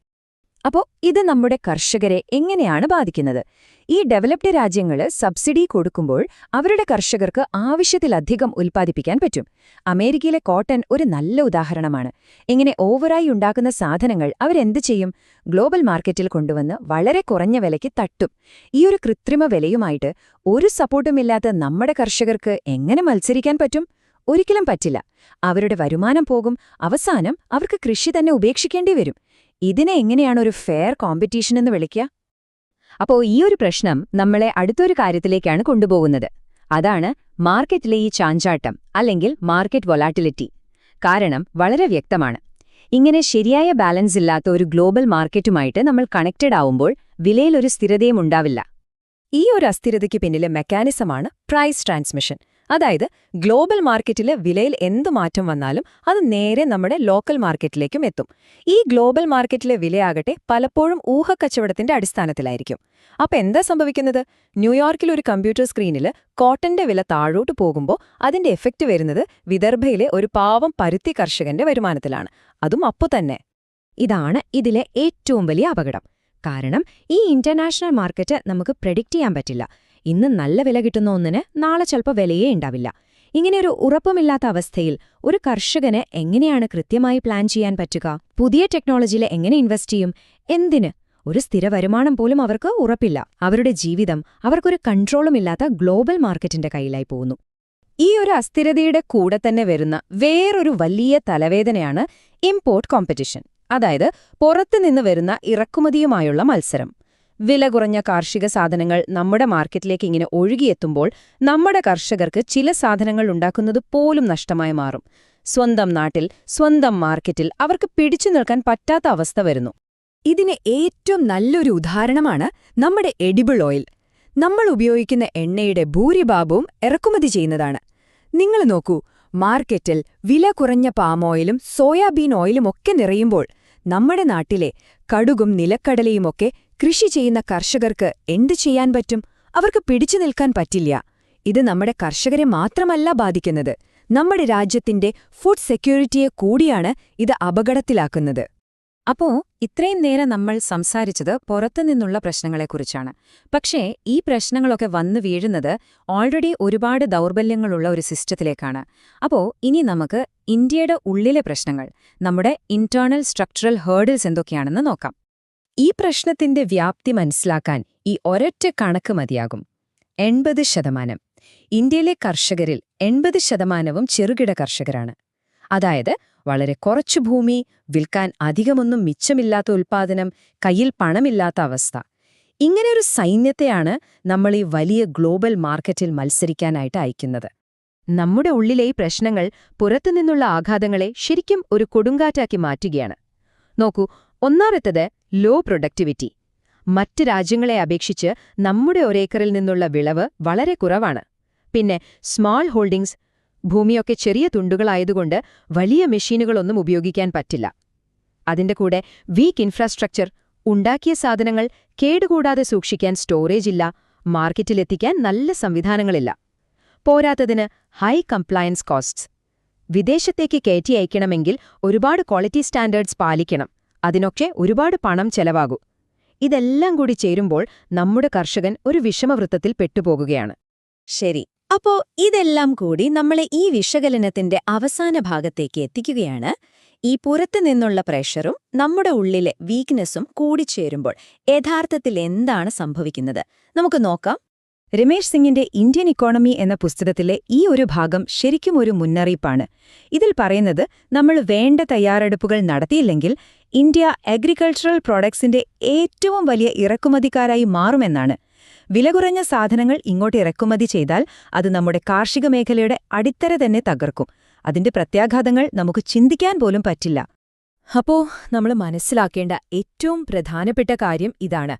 അപ്പോ ഇത് നമ്മുടെ കർഷകരെ എങ്ങനെയാണ് ബാധിക്കുന്നത്? ഈ ഡെവലപ്ഡ് രാജ്യങ്ങള് സബ്സിഡി കൊടുക്കുമ്പോൾ അവരുടെ കർഷകർക്ക് ആവശ്യത്തിലധികം ഉൽപ്പാദിപ്പിക്കാൻ പറ്റും. അമേരിക്കയിലെ കോട്ടൺ ഒരു നല്ല ഉദാഹരണമാണ്. ഇങ്ങനെ ഓവറായി ഉണ്ടാക്കുന്ന സാധനങ്ങൾ അവരെന്ത് ചെയ്യും? ഗ്ലോബൽ മാർക്കറ്റിൽ കൊണ്ടുവന്ന് വളരെ കുറഞ്ഞ വിലയ്ക്ക് തട്ടും. ഈ ഒരു കൃത്രിമ വിലയുമായിട്ട് ഒരു സപ്പോർട്ടുമില്ലാത്ത നമ്മുടെ കർഷകർക്ക് എങ്ങനെ മത്സരിക്കാൻ പറ്റും? ഒരിക്കലും പറ്റില്ല. അവരുടെ വരുമാനം പോകും. അവസാനം അവർക്ക് കൃഷി തന്നെ ഉപേക്ഷിക്കേണ്ടി വരും. ഇതിനെ എങ്ങനെയാണ് ഒരു ഫെയർ കോമ്പറ്റീഷൻ എന്ന് വിളിക്കുക? അപ്പോൾ ഈ ഒരു പ്രശ്നം നമ്മളെ അടുത്തൊരു കാര്യത്തിലേക്കാണ് കൊണ്ടുപോകുന്നത്. അതാണ് മാർക്കറ്റിലെ ഈ ചാഞ്ചാട്ടം, അല്ലെങ്കിൽ മാർക്കറ്റ് വൊളാറ്റിലിറ്റി. കാരണം വളരെ വ്യക്തമാണ്. ഇങ്ങനെ ശരിയായ ബാലൻസ് ഇല്ലാത്ത ഒരു ഗ്ലോബൽ മാർക്കറ്റുമായിട്ട് നമ്മൾ കണക്റ്റഡ് ആവുമ്പോൾ വിലയിലൊരു സ്ഥിരതയും ഉണ്ടാവില്ല. ഈ ഒരു അസ്ഥിരതയ്ക്ക് പിന്നിലെ മെക്കാനിസമാണ് പ്രൈസ് ട്രാൻസ്മിഷൻ. അതായത് ഗ്ലോബൽ മാർക്കറ്റിലെ വിലയിൽ എന്തു മാറ്റം വന്നാലും അത് നേരെ നമ്മുടെ ലോക്കൽ മാർക്കറ്റിലേക്കും എത്തും. ഈ ഗ്ലോബൽ മാർക്കറ്റിലെ വിലയാകട്ടെ പലപ്പോഴും ഊഹക്കച്ചവടത്തിന്റെ അടിസ്ഥാനത്തിലായിരിക്കും. അപ്പൊ എന്താ സംഭവിക്കുന്നത്? ന്യൂയോർക്കിൽ ഒരു കമ്പ്യൂട്ടർ സ്ക്രീനിൽ കോട്ടന്റെ വില താഴോട്ട് പോകുമ്പോൾ അതിന്റെ എഫക്റ്റ് വരുന്നത് വിദർഭയിലെ ഒരു പാവം പരുത്തി കർഷകന്റെ വരുമാനത്തിലാണ്. അതും അപ്പു തന്നെ. ഇതാണ് ഇതിലെ ഏറ്റവും വലിയ അപകടം. കാരണം ഈ ഇന്റർനാഷണൽ മാർക്കറ്റ് നമുക്ക് പ്രെഡിക്റ്റ് ചെയ്യാൻ പറ്റില്ല. ഇന്ന് നല്ല വില കിട്ടുന്ന ഒന്നിന് നാളെ ചിലപ്പോൾ വിലയേ ഉണ്ടാവില്ല. ഇങ്ങനെയൊരു ഉറപ്പുമില്ലാത്ത അവസ്ഥയിൽ ഒരു കർഷകന് എങ്ങനെയാണ് കൃത്യമായി പ്ലാൻ ചെയ്യാൻ പറ്റുക? പുതിയ ടെക്നോളജിയിൽ എങ്ങനെ ഇൻവെസ്റ്റ് ചെയ്യും? എന്തിന്? ഒരു സ്ഥിര വരുമാനം പോലും അവർക്ക് ഉറപ്പില്ല. അവരുടെ ജീവിതം അവർക്കൊരു കൺട്രോളുമില്ലാത്ത ഗ്ലോബൽ മാർക്കറ്റിന്റെ കയ്യിലായി പോകുന്നു. ഈ ഒരു അസ്ഥിരതയുടെ കൂടെ തന്നെ വരുന്ന വേറൊരു വലിയ തലവേദനയാണ് ഇമ്പോർട്ട് കോമ്പറ്റിഷൻ. അതായത് പുറത്തുനിന്ന് വരുന്ന ഇറക്കുമതിയുമായുള്ള മത്സരം. വില കുറഞ്ഞ കാർഷിക സാധനങ്ങൾ നമ്മുടെ മാർക്കറ്റിലേക്ക് ഇങ്ങനെ ഒഴുകിയെത്തുമ്പോൾ നമ്മുടെ കർഷകർക്ക് ചില സാധനങ്ങൾ ഉണ്ടാക്കുന്നത് പോലും നഷ്ടമായി മാറും. സ്വന്തം നാട്ടിൽ, സ്വന്തം മാർക്കറ്റിൽ അവർക്ക് പിടിച്ചു നിൽക്കാൻ പറ്റാത്ത അവസ്ഥ വരുന്നു. ഇതിന് ഏറ്റവും നല്ലൊരു ഉദാഹരണമാണ് നമ്മുടെ എഡിബിൾ ഓയിൽ. നമ്മൾ ഉപയോഗിക്കുന്ന എണ്ണയുടെ ഭൂരിഭാഗവും ഇറക്കുമതി ചെയ്യുന്നതാണ്. നിങ്ങൾ നോക്കൂ, മാർക്കറ്റിൽ വില കുറഞ്ഞ പാം ഓയിലും സോയാബീൻ ഓയിലും ഒക്കെ നിറയുമ്പോൾ നമ്മുടെ നാട്ടിലെ കടുകും നിലക്കടലയുമൊക്കെ കൃഷി ചെയ്യുന്ന കർഷകർക്ക് എന്തു ചെയ്യാൻ പറ്റും? അവർക്ക് പിടിച്ചു നിൽക്കാൻ പറ്റില്ല. ഇത് നമ്മുടെ കർഷകരെ മാത്രമല്ല ബാധിക്കുന്നത്, നമ്മുടെ രാജ്യത്തിന്റെ ഫുഡ് സെക്യൂരിറ്റിയെ കൂടിയാണ് ഇത് അപകടത്തിലാക്കുന്നത്. അപ്പോ ഇത്രയും നേരം നമ്മൾ സംസാരിച്ചത് പുറത്തുനിന്നുള്ള പ്രശ്നങ്ങളെക്കുറിച്ചാണ്. പക്ഷേ ഈ പ്രശ്നങ്ങളൊക്കെ വന്നു വീഴുന്നത് ഓൾറെഡി ഒരുപാട് ദൗർബല്യങ്ങളുള്ള ഒരു സിസ്റ്റത്തിലേക്കാണ്. അപ്പോ ഇനി നമുക്ക് ഇന്ത്യയുടെ ഉള്ളിലെ പ്രശ്നങ്ങൾ, നമ്മുടെ ഇന്റേണൽ സ്ട്രക്ചറൽ ഹേർഡിൽസ് എന്തൊക്കെയാണെന്ന് നോക്കാം. ഈ പ്രശ്നത്തിന്റെ വ്യാപ്തി മനസ്സിലാക്കാൻ ഈ ഒരൊറ്റ കണക്ക് മതിയാകും. 80%. ഇന്ത്യയിലെ കർഷകരിൽ 80%വും ചെറുകിട കർഷകരാണ്. അതായത് വളരെ കുറച്ചു ഭൂമി, വിൽക്കാൻ അധികമൊന്നും മിച്ചമില്ലാത്ത ഉൽപ്പാദനം, കയ്യിൽ പണമില്ലാത്ത അവസ്ഥ. ഇങ്ങനെയൊരു സൈന്യത്തെയാണ് നമ്മൾ ഈ വലിയ ഗ്ലോബൽ മാർക്കറ്റിൽ മത്സരിക്കാനായിട്ട് അയക്കുന്നത്. നമ്മുടെ ഉള്ളിലെ ഈ പ്രശ്നങ്ങൾ പുറത്തുനിന്നുള്ള ആഘാതങ്ങളെ ശരിക്കും ഒരു കൊടുങ്കാറ്റാക്കി മാറ്റുകയാണ്. നോക്കൂ, ഒന്നാമത്തേത് ലോ പ്രൊഡക്ടിവിറ്റി. മറ്റ് രാജ്യങ്ങളെ അപേക്ഷിച്ച് നമ്മുടെ ഒരേക്കറിൽ നിന്നുള്ള വിളവ് വളരെ കുറവാണ്. പിന്നെ സ്മാൾ ഹോൾഡിംഗ്സ്, ഭൂമിയൊക്കെ ചെറിയ തുണ്ടുകളായതുകൊണ്ട് വലിയ മെഷീനുകളൊന്നും ഉപയോഗിക്കാൻ പറ്റില്ല. അതിന്റെ കൂടെ വീക്ക് ഇൻഫ്രാസ്ട്രക്ചർ, ഉണ്ടാക്കിയ സാധനങ്ങൾ കേടുകൂടാതെ സൂക്ഷിക്കാൻ സ്റ്റോറേജ് ഇല്ല, മാർക്കറ്റിലെത്തിക്കാൻ നല്ല സംവിധാനങ്ങളില്ല. പോരാത്തതിന് ഹൈ കംപ്ലയൻസ് കോസ്റ്റ്സ്. വിദേശത്തേക്ക് കയറ്റി അയക്കണമെങ്കിൽ ഒരുപാട് ക്വാളിറ്റി സ്റ്റാൻഡേർഡ്സ് പാലിക്കണം. അതിനൊക്കെ ഒരുപാട് പണം ചെലവാകൂ. ഇതെല്ലാം കൂടി ചേരുമ്പോൾ നമ്മുടെ കർഷകൻ ഒരു വിഷമവൃത്തത്തിൽ പെട്ടുപോകുകയാണ്. ശരി, അപ്പോ ഇതെല്ലാം കൂടി നമ്മളെ ഈ വിശകലനത്തിന്റെ അവസാന ഭാഗത്തേക്ക് എത്തിക്കുകയാണ്. ഈ പുറത്തു നിന്നുള്ള പ്രഷറും നമ്മുടെ ഉള്ളിലെ വീക്ക്നെസ്സും കൂടിച്ചേരുമ്പോൾ യഥാർത്ഥത്തിൽ എന്താണ് സംഭവിക്കുന്നത് നമുക്ക് നോക്കാം. രമേശ് സിംഗിന്റെ ഇന്ത്യൻ ഇക്കോണമി എന്ന പുസ്തകത്തിലെ ഈ ഒരു ഭാഗം ശരിക്കും ഒരു മുന്നറിയിപ്പാണ്. ഇതിൽ പറയുന്നത് നമ്മൾ വേണ്ട തയ്യാറെടുപ്പുകൾ നടത്തിയില്ലെങ്കിൽ ഇന്ത്യ അഗ്രികൾച്ചറൽ പ്രോഡക്ട്സിന്റെ ഏറ്റവും വലിയ ഇറക്കുമതിക്കാരായി മാറുമെന്നാണ്. വില കുറഞ്ഞ സാധനങ്ങൾ ഇങ്ങോട്ട് ഇറക്കുമതി ചെയ്താൽ അത് നമ്മുടെ കാർഷിക മേഖലയുടെ അടിത്തറ തന്നെ തകർക്കും. അതിന്റെ പ്രത്യാഘാതങ്ങൾ നമുക്ക് ചിന്തിക്കാൻ പോലും പറ്റില്ല. അപ്പോ നമ്മൾ മനസ്സിലാക്കേണ്ട ഏറ്റവും പ്രധാനപ്പെട്ട കാര്യം ഇതാണ്.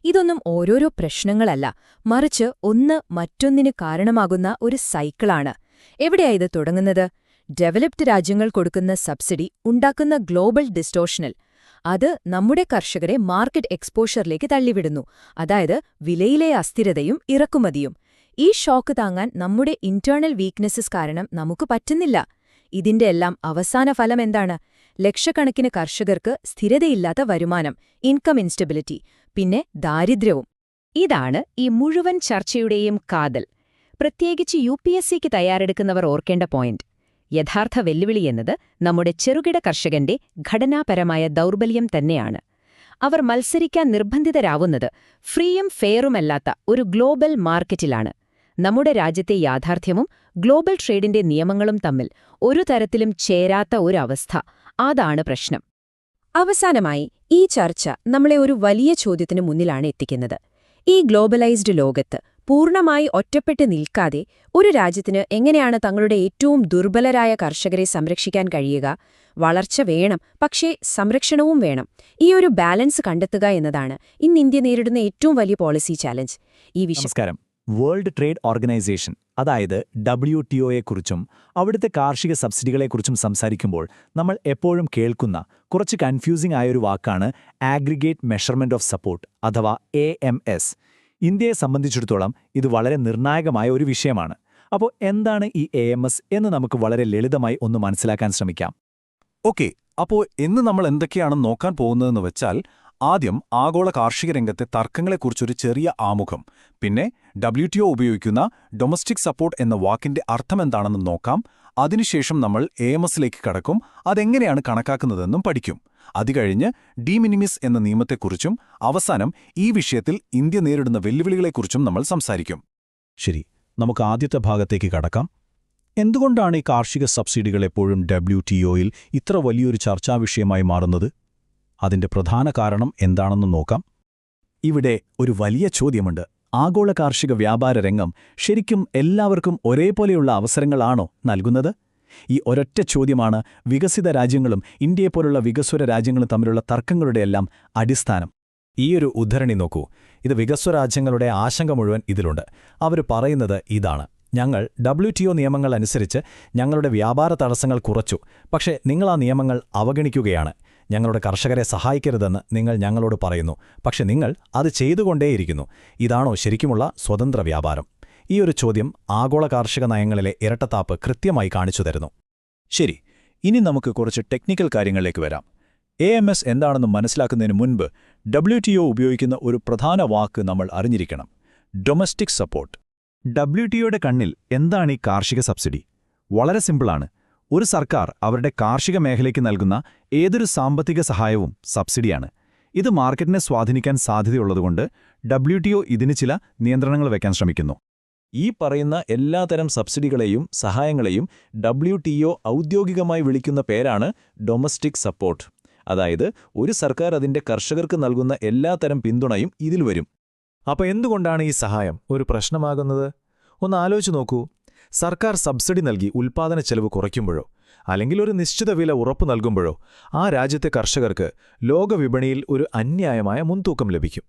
ഇതൊന്നും ഓരോരോ പ്രശ്നങ്ങളല്ല, മറിച്ച് ഒന്ന് മറ്റൊന്നിന് കാരണമാകുന്ന ഒരു സൈക്കിളാണ്. എവിടെയാ ഇത് തുടങ്ങുന്നത്? ഡെവലപ്ഡ് രാജ്യങ്ങൾ കൊടുക്കുന്ന സബ്സിഡി ഉണ്ടാക്കുന്ന ഗ്ലോബൽ ഡിസ്റ്റോഷനിൽ. അത് നമ്മുടെ കർഷകരെ മാർക്കറ്റ് എക്സ്പോഷറിലേക്ക് തള്ളിവിടുന്നു. അതായത് വിലയിലെ അസ്ഥിരതയും ഇറക്കുമതിയും. ഈ ഷോക്ക് താങ്ങാൻ നമ്മുടെ ഇന്റേണൽ വീക്ക്നെസ്സസ് കാരണം നമുക്ക് പറ്റുന്നില്ല. ഇതിന്റെ എല്ലാം അവസാന ഫലം എന്താണ്? ലക്ഷക്കണക്കിന് കർഷകർക്ക് സ്ഥിരതയില്ലാത്ത വരുമാനം, ഇൻകം ഇൻസ്റ്റബിലിറ്റി, പിന്നെ ദാരിദ്ര്യവും. ഇതാണ് ഈ മുഴുവൻ ചർച്ചയുടെയും കാതൽ. പ്രത്യേകിച്ച് UPSCക്ക് തയ്യാറെടുക്കുന്നവർ ഓർക്കേണ്ട പോയിന്റ്. യഥാർത്ഥ വെല്ലുവിളിയെന്നത് നമ്മുടെ ചെറുകിട കർഷകന്റെ ഘടനാപരമായ ദൗർബല്യം തന്നെയാണ്. അവർ മത്സരിക്കാൻ നിർബന്ധിതരാവുന്നത് ഫ്രീയും ഫെയറുമല്ലാത്ത ഒരു ഗ്ലോബൽ മാർക്കറ്റിലാണ്. നമ്മുടെ രാജ്യത്തെ യാഥാർത്ഥ്യവും ഗ്ലോബൽ ട്രേഡിന്റെ നിയമങ്ങളും തമ്മിൽ ഒരു തരത്തിലും ചേരാത്ത ഒരവസ്ഥ. അതാണ് പ്രശ്നം. അവസാനമായി ഈ ചർച്ച നമ്മളെ ഒരു വലിയ ചോദ്യത്തിന് മുന്നിലാണ് എത്തിക്കുന്നത്. ഈ ഗ്ലോബലൈസ്ഡ് ലോകത്ത് പൂർണ്ണമായി ഒറ്റപ്പെട്ട് നിൽക്കാതെ ഒരു രാജ്യത്തിന് എങ്ങനെയാണ് തങ്ങളുടെ ഏറ്റവും ദുർബലരായ കർഷകരെ സംരക്ഷിക്കാൻ കഴിയുക? വളർച്ച വേണം, പക്ഷേ സംരക്ഷണവും വേണം. ഈ ഒരു ബാലൻസ് കണ്ടെത്തുക എന്നതാണ് ഇന്ന് ഇന്ത്യ നേരിടുന്ന ഏറ്റവും വലിയ പോളിസി ചാലഞ്ച്. നമസ്കാരം. വേൾഡ് ട്രേഡ് ഓർഗനൈസേഷൻ, അതായത് WTOയെക്കുറിച്ചും അവിടുത്തെ കാർഷിക സബ്സിഡികളെക്കുറിച്ചും സംസാരിക്കുമ്പോൾ നമ്മൾ എപ്പോഴും കേൾക്കുന്ന കുറച്ച് കൺഫ്യൂസിംഗ് ആയൊരു വാക്കാണ് ആഗ്രിഗേറ്റ് മെഷർമെന്റ് ഓഫ് സപ്പോർട്ട്, അഥവാ AMS. ഇന്ത്യയെ സംബന്ധിച്ചിടത്തോളം ഇത് വളരെ നിർണായകമായ ഒരു വിഷയമാണ്. അപ്പോൾ എന്താണ് ഈ AMS എന്ന് നമുക്ക് വളരെ ലളിതമായി ഒന്ന് മനസ്സിലാക്കാൻ ശ്രമിക്കാം. ഓക്കെ, അപ്പോൾ ഇന്ന് നമ്മൾ എന്തൊക്കെയാണ് നോക്കാൻ പോകുന്നതെന്ന് വെച്ചാൽ, ആദ്യം ആഗോള കാർഷിക രംഗത്തെ തർക്കങ്ങളെക്കുറിച്ചൊരു ചെറിയ ആമുഖം, പിന്നെ WTO ഉപയോഗിക്കുന്ന ഡൊമസ്റ്റിക് സപ്പോർട്ട് എന്ന വാക്കിന്റെ അർത്ഥമെന്താണെന്ന് നോക്കാം. അതിനുശേഷം നമ്മൾ AMSലേക്ക് കടക്കും, അതെങ്ങനെയാണ് കണക്കാക്കുന്നതെന്നും പഠിക്കും. അതുകഴിഞ്ഞ് ഡി മിനിമിസ് എന്ന നിയമത്തെക്കുറിച്ചും അവസാനം ഈ വിഷയത്തിൽ ഇന്ത്യ നേരിടുന്ന വെല്ലുവിളികളെക്കുറിച്ചും നമ്മൾ സംസാരിക്കും. ശരി, നമുക്ക് ആദ്യത്തെ ഭാഗത്തേക്ക് കടക്കാം. എന്തുകൊണ്ടാണ് ഈ കാർഷിക സബ്സിഡികൾ എപ്പോഴും WTOയിൽ ഇത്ര വലിയൊരു ചർച്ചാവിഷയമായി മാറുന്നത്? അതിന്റെ പ്രധാന കാരണം എന്താണെന്ന് നോക്കാം. ഇവിടെ ഒരു വലിയ ചോദ്യമുണ്ട്. ആഗോള കാർഷിക വ്യാപാര രംഗം ശരിക്കും എല്ലാവർക്കും ഒരേപോലെയുള്ള അവസരങ്ങളാണോ നൽകുന്നത്? ഈ ഒരൊറ്റ ചോദ്യമാണ് വികസിത രാജ്യങ്ങളും ഇന്ത്യയെപ്പോലുള്ള വികസ്വര രാജ്യങ്ങളും തമ്മിലുള്ള തർക്കങ്ങളുടെയെല്ലാം അടിസ്ഥാനം. ഈയൊരു ഉദ്ധരണി നോക്കൂ. ഇത് വികസ്വര രാജ്യങ്ങളുടെ ആശങ്ക മുഴുവൻ ഇതിലുണ്ട്. അവർ പറയുന്നത് ഇതാണ്: ഞങ്ങൾ WTO നിയമങ്ങൾ അനുസരിച്ച് ഞങ്ങളുടെ വ്യാപാര തടസ്സങ്ങൾ കുറച്ചു, പക്ഷേ നിങ്ങൾ ആ നിയമങ്ങൾ അവഗണിക്കുകയാണ്. ഞങ്ങളുടെ കർഷകരെ സഹായിക്കരുതെന്ന് നിങ്ങൾ ഞങ്ങളോട് പറയുന്നു, പക്ഷെ നിങ്ങൾ അത് ചെയ്തുകൊണ്ടേയിരിക്കുന്നു. ഇതാണോ ശരിക്കുമുള്ള സ്വതന്ത്ര വ്യാപാരം? ഈ ഒരു ചോദ്യം ആഗോള കാർഷിക നയങ്ങളിലെ ഇരട്ടത്താപ്പ് കൃത്യമായി കാണിച്ചു തരുന്നു. ശരി, ഇനി നമുക്ക് കുറച്ച് ടെക്നിക്കൽ കാര്യങ്ങളിലേക്ക് വരാം. AMS എന്താണെന്ന് മനസ്സിലാക്കുന്നതിന് മുൻപ് WTO ഉപയോഗിക്കുന്ന ഒരു പ്രധാന വാക്ക് നമ്മൾ അറിഞ്ഞിരിക്കണം: ഡൊമസ്റ്റിക് സപ്പോർട്ട്. WTOയുടെ കണ്ണിൽ എന്താണ് ഈ കാർഷിക സബ്സിഡി? വളരെ സിമ്പിളാണ്. ഒരു സർക്കാർ അവരുടെ കാർഷിക മേഖലയ്ക്ക് നൽകുന്ന ഏതൊരു സാമ്പത്തിക സഹായവും സബ്സിഡിയാണ്. ഇത് മാർക്കറ്റിനെ സ്വാധീനിക്കാൻ സാധ്യതയുള്ളതുകൊണ്ട് WTO ഇതിന് ചില നിയന്ത്രണങ്ങൾ വയ്ക്കാൻ ശ്രമിക്കുന്നു. ഈ പറയുന്ന എല്ലാത്തരം സബ്സിഡികളെയും സഹായങ്ങളെയും WTO ഔദ്യോഗികമായി വിളിക്കുന്ന പേരാണ് ഡൊമസ്റ്റിക് സപ്പോർട്ട്. അതായത് ഒരു സർക്കാർ അതിന്റെ കർഷകർക്ക് നൽകുന്ന എല്ലാത്തരം പിന്തുണയും ഇതിൽ വരും. അപ്പോൾ എന്തുകൊണ്ടാണ് ഈ സഹായം ഒരു പ്രശ്നമാകുന്നത്? ഒന്ന് ആലോചിച്ച് നോക്കൂ. സർക്കാർ സബ്സിഡി നൽകി ഉൽപ്പാദന ചെലവ് കുറയ്ക്കുമ്പോഴോ അല്ലെങ്കിൽ ഒരു നിശ്ചിത വില ഉറപ്പു നൽകുമ്പോഴോ ആ രാജ്യത്തെ കർഷകർക്ക് ലോകവിപണിയിൽ ഒരു അന്യായമായ മുൻതൂക്കം ലഭിക്കും.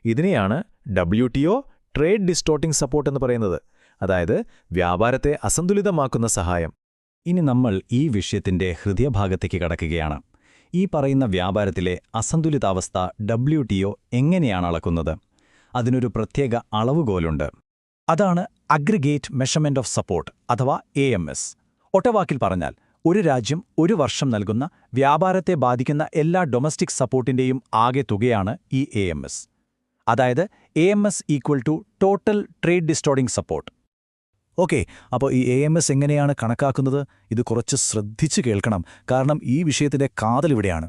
ഇതിനെയാണ് WTO ട്രേഡ് ഡിസ്റ്റോർട്ടിംഗ് സപ്പോർട്ട് എന്ന് പറയുന്നത്. അതായത് വ്യാപാരത്തെ അസന്തുലിതമാക്കുന്ന സഹായം. ഇനി നമ്മൾ ഈ വിഷയത്തിന്റെ ഹൃദയഭാഗത്തേക്ക് കടക്കുകയാണ്. ഈ പറയുന്ന വ്യാപാരത്തിലെ അസന്തുലിതാവസ്ഥ WTO എങ്ങനെയാണ് അളക്കുന്നത്? അതിനൊരു പ്രത്യേക അളവുകോലുണ്ട്. അതാണ് അഗ്രിഗേറ്റ് മെഷർമെന്റ് ഓഫ് സപ്പോർട്ട് അഥവാ AMS. ഒറ്റവാക്കിൽ പറഞ്ഞാൽ ഒരു രാജ്യം ഒരു വർഷം നൽകുന്ന വ്യാപാരത്തെ ബാധിക്കുന്ന എല്ലാ ഡൊമസ്റ്റിക് സപ്പോർട്ടിന്റെയും ആകെ തുകയാണ് ഈ AMS. അതായത് AMS equal to total trade distorting support. Okay, അപ്പോൾ ഈ AMS എങ്ങനെയാണ് കണക്കാക്കുന്നത്? ഇത് കുറച്ച് ശ്രദ്ധിച്ചു കേൾക്കണം, കാരണം ഈ വിഷയത്തിന്റെ കാതലിവിടെയാണ്.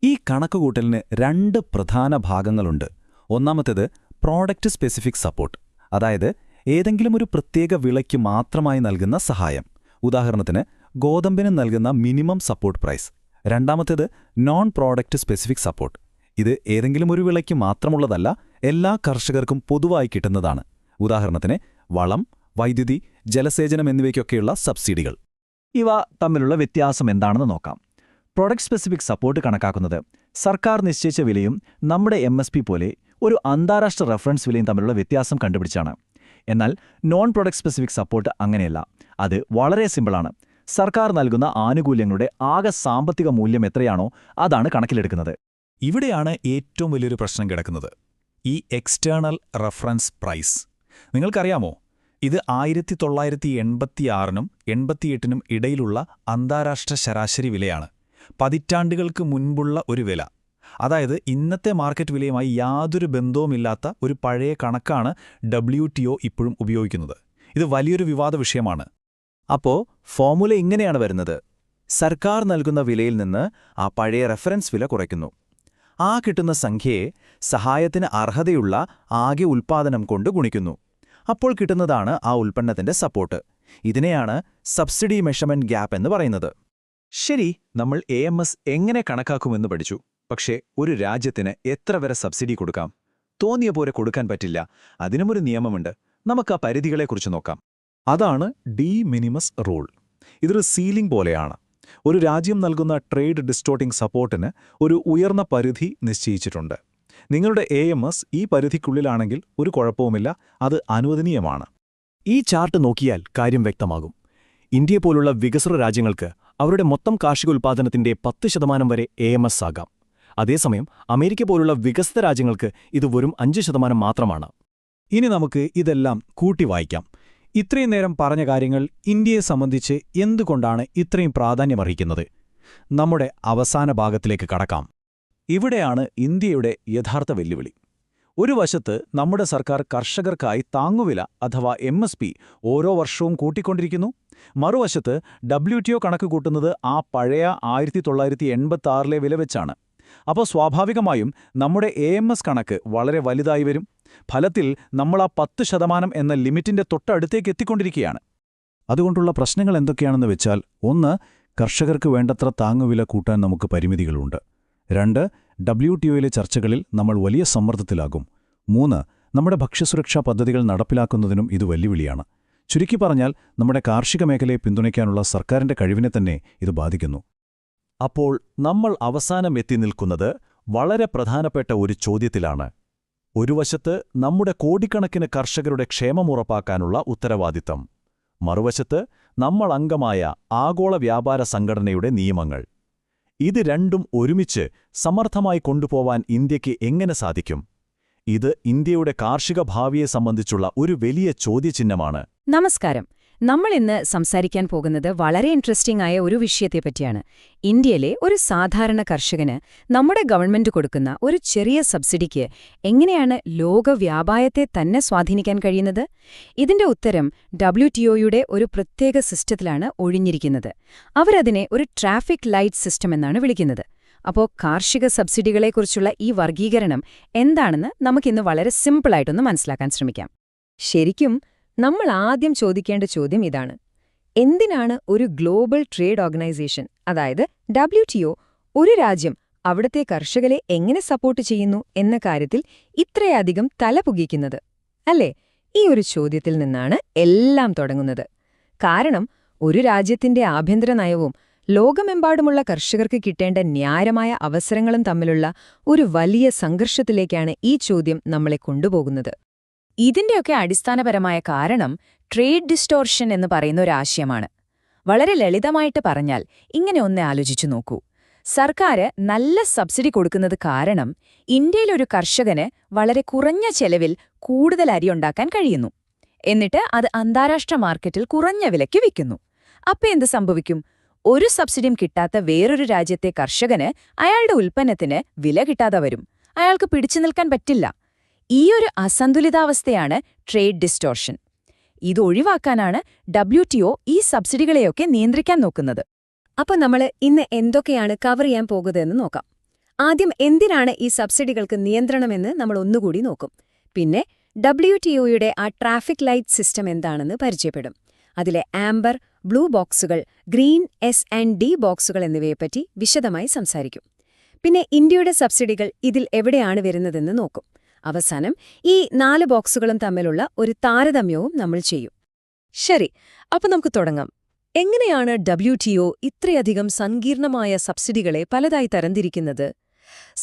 ഈ കണക്കുകൂട്ടലിന് 2 പ്രധാന ഭാഗങ്ങളുണ്ട്. ഒന്നാമത്തേത് പ്രോഡക്റ്റ് സ്പെസിഫിക് സപ്പോർട്ട്, അതായത് ഏതെങ്കിലും ഒരു പ്രത്യേക വിളയ്ക്ക് മാത്രമായി നൽകുന്ന സഹായം. ഉദാഹരണത്തിന് ഗോതമ്പിന് നൽകുന്ന മിനിമം സപ്പോർട്ട് പ്രൈസ്. രണ്ടാമത്തേത് നോൺ പ്രോഡക്റ്റ് സ്പെസിഫിക് സപ്പോർട്ട്. ഇത് ഏതെങ്കിലും ഒരു വിളയ്ക്ക് മാത്രമുള്ളതല്ല, എല്ലാ കർഷകർക്കും പൊതുവായി കിട്ടുന്നതാണ്. ഉദാഹരണത്തിന് വളം, വൈദ്യുതി, ജലസേചനം എന്നിവയ്ക്കൊക്കെയുള്ള സബ്സിഡികൾ. ഇവ തമ്മിലുള്ള വ്യത്യാസം എന്താണെന്ന് നോക്കാം. പ്രൊഡക്റ്റ് സ്പെസിഫിക് സപ്പോർട്ട് കണക്കാക്കുന്നത് സർക്കാർ നിശ്ചയിച്ച വിലയും നമ്മുടെ MSP പോലെ ഒരു അന്താരാഷ്ട്ര റഫറൻസ് വിലയും തമ്മിലുള്ള വ്യത്യാസം കണ്ടുപിടിച്ചാണ്. എന്നാൽ നോൺ പ്രൊഡക്റ്റ് സ്പെസിഫിക് സപ്പോർട്ട് അങ്ങനെയല്ല. അത് വളരെ സിമ്പിളാണ്. സർക്കാർ നൽകുന്ന ആനുകൂല്യങ്ങളുടെ ആകെ സാമ്പത്തിക മൂല്യം എത്രയാണോ അതാണ് കണക്കിലെടുക്കുന്നത്. ഇവിടെയാണ് ഏറ്റവും വലിയൊരു പ്രശ്നം കിടക്കുന്നത്: ഈ എക്സ്റ്റേണൽ റഫറൻസ് പ്രൈസ്. നിങ്ങൾക്കറിയാമോ, ഇത് 1986നും 88നും ഇടയിലുള്ള അന്താരാഷ്ട്ര ശരാശരി വിലയാണ്. പതിറ്റാണ്ടുകൾക്ക് മുൻപുള്ള ഒരു വില. അതായത് ഇന്നത്തെ മാർക്കറ്റ് വിലയുമായി യാതൊരു ബന്ധവുമില്ലാത്ത ഒരു പഴയ കണക്കാണ് WTO ഇപ്പോഴും ഉപയോഗിക്കുന്നത്. ഇത് വലിയൊരു വിവാദ വിഷയമാണ്. അപ്പോൾ ഫോർമുല ഇങ്ങനെയാണ് വരുന്നത്: സർക്കാർ നൽകുന്ന വിലയിൽ നിന്ന് ആ പഴയ റെഫറൻസ് വില കുറയ്ക്കുന്നു. ആ കിട്ടുന്ന സംഖ്യയെ സഹായത്തിന് അർഹതയുള്ള ആകെ ഉൽപ്പാദനം കൊണ്ട് ഗുണിക്കുന്നു. അപ്പോൾ കിട്ടുന്നതാണ് ആ ഉൽപ്പന്നത്തിന്റെ സപ്പോർട്ട്. ഇതിനെയാണ് സബ്സിഡി മെഷർമെന്റ് ഗ്യാപ്പ് എന്ന് പറയുന്നത്. ശരി, നമ്മൾ AMS എങ്ങനെ കണക്കാക്കുമെന്ന് പഠിച്ചു. പക്ഷേ ഒരു രാജ്യത്തിന് എത്ര വരെ സബ്സിഡി കൊടുക്കാം? തോന്നിയ പോലെ കൊടുക്കാൻ പറ്റില്ല. അതിനുമൊരു നിയമമുണ്ട്. നമുക്ക് ആ പരിധികളെക്കുറിച്ച് നോക്കാം. അതാണ് ഡി മിനിമസ് റൂൾ. ഇതൊരു സീലിംഗ് പോലെയാണ്. ഒരു രാജ്യം നൽകുന്ന ട്രേഡ് ഡിസ്റ്റോർട്ടിംഗ് സപ്പോർട്ടിന് ഒരു ഉയർന്ന പരിധി നിശ്ചയിച്ചിട്ടുണ്ട്. നിങ്ങളുടെ AMS ഈ പരിധിക്കുള്ളിലാണെങ്കിൽ ഒരു കുഴപ്പവുമില്ല, അത് അനുവദനീയമാണ്. ഈ ചാർട്ട് നോക്കിയാൽ കാര്യം വ്യക്തമാകും. ഇന്ത്യ പോലുള്ള വികസ്വര രാജ്യങ്ങൾക്ക് അവരുടെ മൊത്തം കാർഷിക ഉൽപ്പാദനത്തിന്റെ 10% വരെ AMS ആകാം. അതേസമയം അമേരിക്ക പോലുള്ള വികസിത രാജ്യങ്ങൾക്ക് ഇത് വെറും 5% മാത്രമാണ്. ഇനി നമുക്ക് ഇതെല്ലാം കൂട്ടി വായിക്കാം. ഇത്രയും നേരം പറഞ്ഞ കാര്യങ്ങൾ ഇന്ത്യയെ സംബന്ധിച്ച് എന്തുകൊണ്ടാണ് ഇത്രയും പ്രാധാന്യമർഹിക്കുന്നത്? നമ്മുടെ അവസാന ഭാഗത്തിലേക്ക് കടക്കാം. ഇവിടെയാണ് ഇന്ത്യയുടെ യഥാർത്ഥ വെല്ലുവിളി. ഒരു വശത്ത് നമ്മുടെ സർക്കാർ കർഷകർക്കായി താങ്ങുവില അഥവാ MSP ഓരോ വർഷവും കൂട്ടിക്കൊണ്ടിരിക്കുന്നു. മറുവശത്ത് WTO കണക്ക് കൂട്ടുന്നത് ആ പഴയ 1986 വില വെച്ചാണ്. അപ്പോൾ സ്വാഭാവികമായും നമ്മുടെ AMS കണക്ക് വളരെ വലുതായി വരും. ഫലത്തിൽ നമ്മൾ ആ 10% എന്ന ലിമിറ്റിന്റെ തൊട്ടടുത്തേക്ക് എത്തിക്കൊണ്ടിരിക്കുകയാണ്. അതുകൊണ്ടുള്ള പ്രശ്നങ്ങൾ എന്തൊക്കെയാണെന്ന് വെച്ചാൽ, 1. കർഷകർക്ക് വേണ്ടത്ര താങ്ങുവില കൂട്ടാൻ നമുക്ക് പരിമിതികളുണ്ട്. 2. WTOയിലെ ചർച്ചകളിൽ നമ്മൾ വലിയ സമ്മർദ്ദത്തിലാകും. 3. നമ്മുടെ ഭക്ഷ്യസുരക്ഷാ പദ്ധതികൾ നടപ്പിലാക്കുന്നതിനും ഇത് വെല്ലുവിളിയാണ്. ചുരുക്കി പറഞ്ഞാൽ നമ്മുടെ കാർഷിക മേഖലയെ പിന്തുണയ്ക്കാനുള്ള സർക്കാരിന്റെ കഴിവിനെ തന്നെ ഇത് ബാധിക്കുന്നു. അപ്പോൾ നമ്മൾ അവസാനം എത്തി നിൽക്കുന്നത് വളരെ പ്രധാനപ്പെട്ട ഒരു ചോദ്യത്തിലാണ്. ഒരു വശത്ത് നമ്മുടെ കോടിക്കണക്കിന് കർഷകരുടെ ക്ഷേമം ഉറപ്പാക്കാനുള്ള ഉത്തരവാദിത്തം, മറുവശത്ത് നമ്മൾ അംഗമായ ആഗോള വ്യാപാര സംഘടനയുടെ നിയമങ്ങൾ. ഇത് രണ്ടും ഒരുമിച്ച് സമർത്ഥമായി കൊണ്ടുപോവാൻ ഇന്ത്യയ്ക്ക് എങ്ങനെ സാധിക്കും? ഇത് ഇന്ത്യയുടെ കാർഷിക ഭാവിയെ സംബന്ധിച്ചുള്ള ഒരു വലിയ ചോദ്യചിഹ്നമാണ്. നമസ്കാരം. നമ്മൾ ഇന്ന് സംസാരിക്കാൻ പോകുന്നത് വളരെ ഇൻട്രസ്റ്റിംഗ് ആയ ഒരു വിഷയത്തെപ്പറ്റിയാണ്. ഇന്ത്യയിലെ ഒരു സാധാരണ കർഷകന് നമ്മുടെ ഗവൺമെന്റ് കൊടുക്കുന്ന ഒരു ചെറിയ സബ്സിഡിക്ക് എങ്ങനെയാണ് ലോക വ്യാപാരത്തെ തന്നെ സ്വാധീനിക്കാൻ കഴിയുന്നത്? ഇതിന്റെ ഉത്തരം WTOയുടെ ഒരു പ്രത്യേക സിസ്റ്റത്തിലാണ് ഒഴിഞ്ഞിരിക്കുന്നത്. അവരതിനെ ഒരു ട്രാഫിക് ലൈറ്റ് സിസ്റ്റം എന്നാണ് വിളിക്കുന്നത്. അപ്പോൾ കാർഷിക സബ്സിഡികളെക്കുറിച്ചുള്ള ഈ വർഗീകരണം എന്താണെന്ന് നമുക്കിന്ന് വളരെ സിമ്പിളായിട്ടൊന്ന് മനസ്സിലാക്കാൻ ശ്രമിക്കാം. ശരിക്കും നമ്മൾ ആദ്യം ചോദിക്കേണ്ട ചോദ്യം ഇതാണ്: എന്തിനാണ് ഒരു ഗ്ലോബൽ ട്രേഡ് ഓർഗനൈസേഷൻ, അതായത് WTO, ഒരു രാജ്യം അവിടുത്തെ കർഷകരെ എങ്ങനെ സപ്പോർട്ട് ചെയ്യുന്നു എന്ന കാര്യത്തിൽ ഇത്രയധികം തലപുകിക്കുന്നത്? അല്ലേ? ഈ ഒരു ചോദ്യത്തിൽ നിന്നാണ് എല്ലാം തുടങ്ങുന്നത്. കാരണം ഒരു രാജ്യത്തിന്റെ ആഭ്യന്തര നയവും ലോകമെമ്പാടുമുള്ള കർഷകർക്ക് കിട്ടേണ്ട ന്യായമായ അവസരങ്ങളും തമ്മിലുള്ള ഒരു വലിയ സംഘർഷത്തിലേക്കാണ് ഈ ചോദ്യം നമ്മളെ കൊണ്ടുപോകുന്നത്. ഇതിന്റെയൊക്കെ അടിസ്ഥാനപരമായ കാരണം ട്രേഡ് ഡിസ്റ്റോർഷൻ എന്ന് പറയുന്ന ഒരു ആശയമാണ്. വളരെ ലളിതമായിട്ട് പറഞ്ഞാൽ ഇങ്ങനെ ഒന്ന് ആലോചിച്ചു നോക്കൂ. സർക്കാർ നല്ല സബ്സിഡി കൊടുക്കുന്നത് കാരണം ഇന്ത്യയിലൊരു കർഷകന് വളരെ കുറഞ്ഞ ചെലവിൽ കൂടുതൽ അരി ഉണ്ടാക്കാൻ കഴിയുന്നു. എന്നിട്ട് അത് അന്താരാഷ്ട്ര മാർക്കറ്റിൽ കുറഞ്ഞ വിലയ്ക്ക് വിൽക്കുന്നു. അപ്പോൾ എന്ത് സംഭവിക്കും? ഒരു സബ്സിഡിയും കിട്ടാത്ത വേറൊരു രാജ്യത്തെ കർഷകന് അയാളുടെ ഉൽപ്പന്നത്തിന് വില കിട്ടാതെ വരും. അയാൾക്ക് പിടിച്ചു നിൽക്കാൻ പറ്റില്ല. ഈയൊരു അസന്തുലിതാവസ്ഥയാണ് ട്രേഡ് ഡിസ്റ്റോർഷൻ. ഇത് ഒഴിവാക്കാനാണ് WTO ഈ സബ്സിഡികളെയൊക്കെ നിയന്ത്രിക്കാൻ നോക്കുന്നത്. അപ്പോൾ നമ്മൾ ഇന്ന് എന്തൊക്കെയാണ് കവർ ചെയ്യാൻ പോകുന്നതെന്ന് നോക്കാം. ആദ്യം എന്തിനാണ് ഈ സബ്സിഡികൾക്ക് നിയന്ത്രണമെന്ന് നമ്മൾ ഒന്നുകൂടി നോക്കും. പിന്നെ WTOയുടെ ആ ട്രാഫിക് ലൈറ്റ് സിസ്റ്റം എന്താണെന്ന് പരിചയപ്പെടും. അതിലെ ആംബർ, ബ്ലൂ ബോക്സുകൾ, ഗ്രീൻ, S&D ബോക്സുകൾ എന്നിവയെപ്പറ്റി വിശദമായി സംസാരിക്കും. പിന്നെ ഇന്ത്യയുടെ സബ്സിഡികൾ ഇതിൽ എവിടെയാണ് വരുന്നതെന്ന് നോക്കും. അവസാനം ഈ 4 ബോക്സുകളും തമ്മിലുള്ള ഒരു താരതമ്യവും നമ്മൾ ചെയ്യും. ശരി, അപ്പോൾ നമുക്ക് തുടങ്ങാം. എങ്ങനെയാണ് WTO ഇത്രയധികം സങ്കീർണമായ സബ്സിഡികളെ പലതായി തരംതിരിക്കുന്നത്?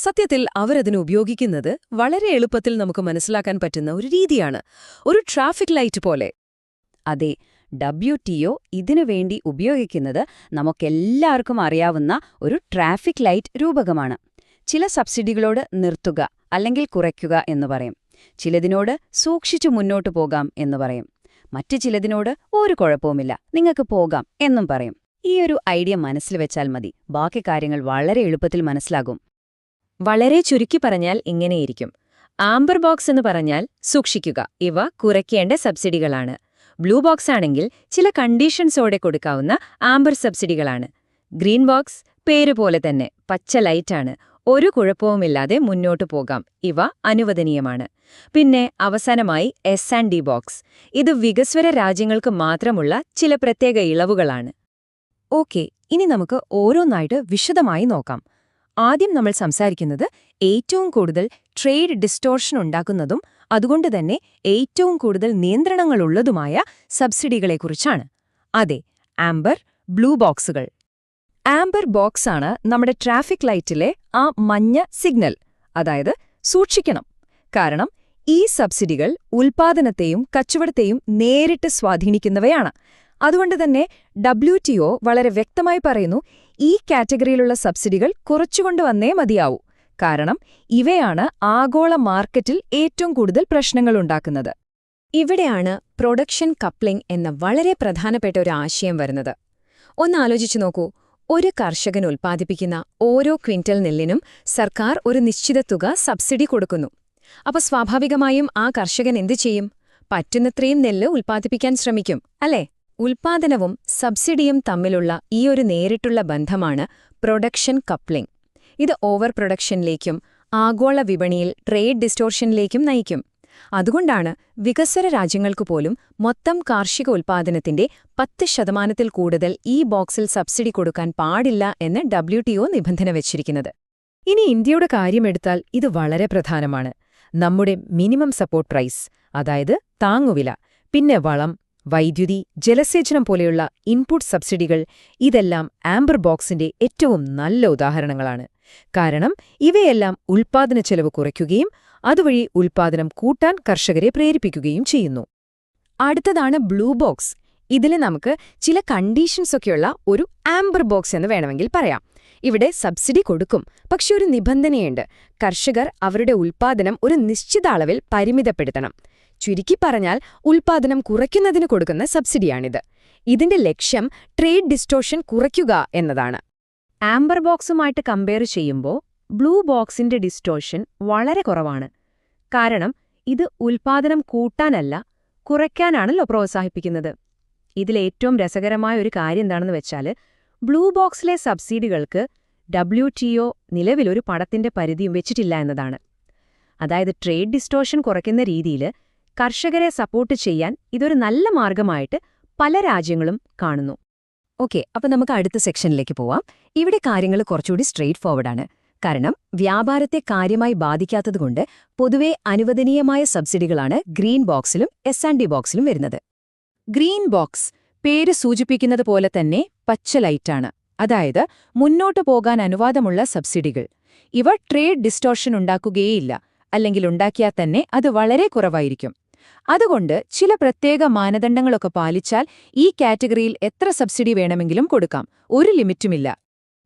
സത്യത്തിൽ അവരതിന് ഉപയോഗിക്കുന്നത് വളരെ എളുപ്പത്തിൽ നമുക്ക് മനസ്സിലാക്കാൻ പറ്റുന്ന ഒരു രീതിയാണ്, ഒരു ട്രാഫിക് ലൈറ്റ് പോലെ. അതെ, WTO ഇതിനുവേണ്ടി ഉപയോഗിക്കുന്നത് നമുക്കെല്ലാവർക്കും അറിയാവുന്ന ഒരു ട്രാഫിക് ലൈറ്റ് രൂപകമാണ്. ചില സബ്സിഡികളോട് നിർത്തുക അല്ലെങ്കിൽ കുറയ്ക്കുക എന്ന് പറയും. ചിലതിനോട് സൂക്ഷിച്ചു മുന്നോട്ടു പോകാം എന്ന് പറയും. മറ്റു ചിലതിനോട് ഒരു കുഴപ്പവുമില്ല, നിങ്ങൾക്ക് പോകാം എന്നും പറയും. ഈ ഒരു ഐഡിയ മനസ്സിൽ വെച്ചാൽ മതി, ബാക്കി കാര്യങ്ങൾ വളരെ എളുപ്പത്തിൽ മനസ്സിലാകും. വളരെ ചുരുക്കി പറഞ്ഞാൽ ഇങ്ങനെയിരിക്കും. ആംബർ ബോക്സ് എന്ന് പറഞ്ഞാൽ സൂക്ഷിക്കുക, ഇവ കുറയ്ക്കേണ്ട സബ്സിഡികളാണ്. ബ്ലൂ ബോക്സ് ആണെങ്കിൽ ചില കണ്ടീഷൻസോടെ കൊടുക്കാവുന്ന ആംബർ സബ്സിഡികളാണ്. ഗ്രീൻ ബോക്സ് പേരുപോലെ തന്നെ പച്ച ലൈറ്റാണ്, ഒരു കുഴപ്പവുമില്ലാതെ മുന്നോട്ടു പോകാം, ഇവ അനുവദനീയമാണ്. പിന്നെ അവസാനമായി S&D ബോക്സ്, ഇത് വികസ്വര രാജ്യങ്ങൾക്ക് മാത്രമുള്ള ചില പ്രത്യേക ഇളവുകളാണ്. ഓക്കെ, ഇനി നമുക്ക് ഓരോന്നായിട്ട് വിശദമായി നോക്കാം. ആദ്യം നമ്മൾ സംസാരിക്കുന്നത് ഏറ്റവും കൂടുതൽ ട്രേഡ് ഡിസ്റ്റോർഷൻ ഉണ്ടാക്കുന്നതും അതുകൊണ്ട് തന്നെ ഏറ്റവും കൂടുതൽ നിയന്ത്രണങ്ങളുള്ളതുമായ സബ്സിഡികളെക്കുറിച്ചാണ്. അതെ, ആംബർ, ബ്ലൂ ബോക്സുകൾ. ആംബർ ബോക്സാണ് നമ്മുടെ ട്രാഫിക് ലൈറ്റിലെ ആ മഞ്ഞ സിഗ്നൽ, അതായത് സൂക്ഷിക്കണം. കാരണം ഈ സബ്സിഡികൾ ഉൽപ്പാദനത്തെയും കച്ചവടത്തെയും നേരിട്ട് സ്വാധീനിക്കുന്നവയാണ്. അതുകൊണ്ട് തന്നെ WTO വളരെ വ്യക്തമായി പറയുന്നു, ഈ കാറ്റഗറിയിലുള്ള സബ്സിഡികൾ കുറച്ചുകൊണ്ടുവന്നേ മതിയാവൂ. കാരണം ഇവയാണ് ആഗോള മാർക്കറ്റിൽ ഏറ്റവും കൂടുതൽ പ്രശ്നങ്ങളുണ്ടാക്കുന്നത്. ഇവിടെയാണ് പ്രൊഡക്ഷൻ കപ്ലിംഗ് എന്ന വളരെ പ്രധാനപ്പെട്ട ഒരു ആശയം വരുന്നത്. ഒന്നാലോചിച്ചു നോക്കൂ, ഒരു കർഷകൻ ഉൽപ്പാദിപ്പിക്കുന്ന ഓരോ ക്വിന്റൽ നെല്ലിനും സർക്കാർ ഒരു നിശ്ചിത തുക സബ്സിഡി കൊടുക്കുന്നു. അപ്പോൾ സ്വാഭാവികമായും ആ കർഷകൻ എന്തു ചെയ്യും? പറ്റുന്നത്രയും നെല്ല് ഉൽപ്പാദിപ്പിക്കാൻ ശ്രമിക്കും, അല്ലേ? ഉൽപ്പാദനവും സബ്സിഡിയും തമ്മിലുള്ള ഈ ഒരു നേരിട്ടുള്ള ബന്ധമാണ് പ്രൊഡക്ഷൻ കപ്ലിംഗ്. ഇത് ഓവർ പ്രൊഡക്ഷനിലേക്കും ആഗോള വിപണിയിൽ ട്രേഡ് ഡിസ്റ്റോർഷനിലേക്കും നയിക്കും. അതുകൊണ്ടാണ് വികസ്വര രാജ്യങ്ങൾക്കു പോലും മൊത്തം കാർഷിക ഉൽപ്പാദനത്തിന്റെ 10% കൂടുതൽ ഈ ബോക്സിൽ സബ്സിഡി കൊടുക്കാൻ പാടില്ല എന്ന് WTO നിബന്ധന വെച്ചിരിക്കുന്നത്. ഇനി ഇന്ത്യയുടെ കാര്യമെടുത്താൽ ഇത് വളരെ പ്രധാനമാണ്. നമ്മുടെ മിനിമം സപ്പോർട്ട് പ്രൈസ്, അതായത് താങ്ങുവില, പിന്നെ വളം, വൈദ്യുതി, ജലസേചനം പോലെയുള്ള ഇൻപുട്ട് സബ്സിഡികൾ, ഇതെല്ലാം ആംബർ ബോക്സിന്റെ ഏറ്റവും നല്ല ഉദാഹരണങ്ങളാണ്. കാരണം ഇവയെല്ലാം ഉൽപ്പാദനച്ചെലവ് കുറയ്ക്കുകയും അതുവഴി ഉൽപ്പാദനം കൂട്ടാൻ കർഷകരെ പ്രേരിപ്പിക്കുകയും ചെയ്യുന്നു. അടുത്തതാണ് ബ്ലൂ ബോക്സ്. ഇതിൽ നമുക്ക് ചില കണ്ടീഷൻസൊക്കെയുള്ള ഒരു ആംബർ ബോക്സ് എന്ന് വേണമെങ്കിൽ പറയാം. ഇവിടെ സബ്സിഡി കൊടുക്കും, പക്ഷെ ഒരു നിബന്ധനയുണ്ട്: കർഷകർ അവരുടെ ഉൽപ്പാദനം ഒരു നിശ്ചിത അളവിൽ പരിമിതപ്പെടുത്തണം. ചുരുക്കി പറഞ്ഞാൽ ഉൽപ്പാദനം കുറയ്ക്കുന്നതിന് കൊടുക്കുന്ന സബ്സിഡിയാണിത്. ഇതിന്റെ ലക്ഷ്യം ട്രേഡ് ഡിസ്റ്റോർഷൻ കുറയ്ക്കുക എന്നതാണ്. ആംബർ ബോക്സുമായിട്ട് കമ്പയർ ചെയ്യുമ്പോൾ ബ്ലൂ ബോക്സിന്റെ ഡിസ്റ്റോർഷൻ വളരെ കുറവാണ്. കാരണം ഇത് ഉൽപ്പാദനം കൂട്ടാനല്ല, കുറയ്ക്കാനാണല്ലോ പ്രോത്സാഹിപ്പിക്കുന്നത്. ഇതിലേറ്റവും രസകരമായ ഒരു കാര്യം എന്താണെന്ന് വെച്ചാൽ, ബ്ലൂ ബോക്സിലെ സബ്സിഡികൾക്ക് WTO നിലവിലൊരു പണത്തിന്റെ പരിധിയും വെച്ചിട്ടില്ല എന്നതാണ്. അതായത് ട്രേഡ് ഡിസ്റ്റോർഷൻ കുറയ്ക്കുന്ന രീതിയിൽ കർഷകരെ സപ്പോർട്ട് ചെയ്യാൻ ഇതൊരു നല്ല മാർഗമായിട്ട് പല രാജ്യങ്ങളും കാണുന്നു. ഓക്കെ, അപ്പോൾ നമുക്ക് അടുത്ത സെക്ഷനിലേക്ക് പോവാം. ഇവിടെ കാര്യങ്ങൾ കുറച്ചുകൂടി സ്ട്രെയിറ്റ് ഫോർവേഡാണ്. കാരണം വ്യാപാരത്തെ കാര്യമായി ബാധിക്കാത്തതുകൊണ്ട് പൊതുവെ അനുവദനീയമായ സബ്സിഡികളാണ് ഗ്രീൻ ബോക്സിലും S&D ബോക്സിലും വരുന്നത്. ഗ്രീൻ ബോക്സ് പേര് സൂചിപ്പിക്കുന്നത് പോലെ തന്നെ പച്ച ലൈറ്റാണ്. അതായത് മുന്നോട്ടു പോകാൻ അനുവാദമുള്ള സബ്സിഡികൾ. ഇവ ട്രേഡ് ഡിസ്റ്റോർഷൻ ഉണ്ടാക്കുകയേയില്ല, അല്ലെങ്കിൽ ഉണ്ടാക്കിയാൽ തന്നെ അത് വളരെ കുറവായിരിക്കും. അതുകൊണ്ട് ചില പ്രത്യേക മാനദണ്ഡങ്ങളൊക്കെ പാലിച്ചാൽ ഈ കാറ്റഗറിയിൽ എത്ര സബ്സിഡി വേണമെങ്കിലും കൊടുക്കാം, ഒരു ലിമിറ്റുമില്ല.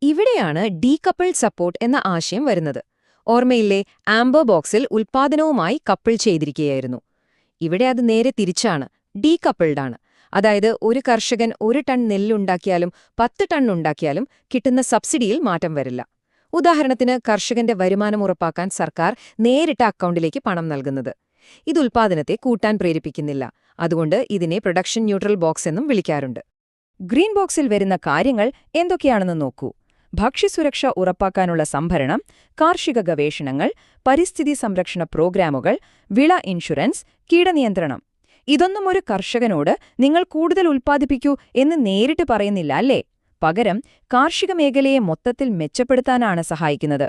ഇവിടെയാണ് ഡീകപ്പിൾഡ് സപ്പോർട്ട് എന്ന ആശയം വരുന്നത്. ഓർമ്മയില്ലേ, ആംബർ ബോക്സിൽ ഉൽപ്പാദനവുമായി കപ്പിൾ ചെയ്തിരിക്കുകയായിരുന്നു. ഇവിടെ അത് നേരെ തിരിച്ചാണ്, ഡീകപ്പിൾഡാണ്. അതായത് ഒരു കർഷകൻ 1 ടൺ നെല്ലുണ്ടാക്കിയാലും 10 ടൺ ഉണ്ടാക്കിയാലും കിട്ടുന്ന സബ്സിഡിയിൽ മാറ്റം വരില്ല. ഉദാഹരണത്തിന് കർഷകന്റെ വരുമാനം ഉറപ്പാക്കാൻ സർക്കാർ നേരിട്ട് അക്കൗണ്ടിലേക്ക് പണം നൽകുന്നത്. ഇത് ഉൽപ്പാദനത്തെ കൂട്ടാൻ പ്രേരിപ്പിക്കുന്നില്ല. അതുകൊണ്ട് ഇതിനെ പ്രൊഡക്ഷൻ ന്യൂട്രൽ ബോക്സ് എന്നും വിളിക്കാറുണ്ട്. ഗ്രീൻ ബോക്സിൽ വരുന്ന കാര്യങ്ങൾ എന്തൊക്കെയാണെന്ന് നോക്കൂ. ഭക്ഷ്യസുരക്ഷ ഉറപ്പാക്കാനുള്ള സംഭരണം, കാർഷിക ഗവേഷണങ്ങൾ, പരിസ്ഥിതി സംരക്ഷണ പ്രോഗ്രാമുകൾ, വിള ഇൻഷുറൻസ്, കീടനിയന്ത്രണം. ഇതൊന്നും ഒരു കർഷകനോട് നിങ്ങൾ കൂടുതൽ ഉൽപ്പാദിപ്പിക്കൂ എന്ന് നേരിട്ട് പറയുന്നില്ല, അല്ലേ? പകരം കാർഷിക മേഖലയെ മൊത്തത്തിൽ മെച്ചപ്പെടുത്താനാണ് സഹായിക്കുന്നത്.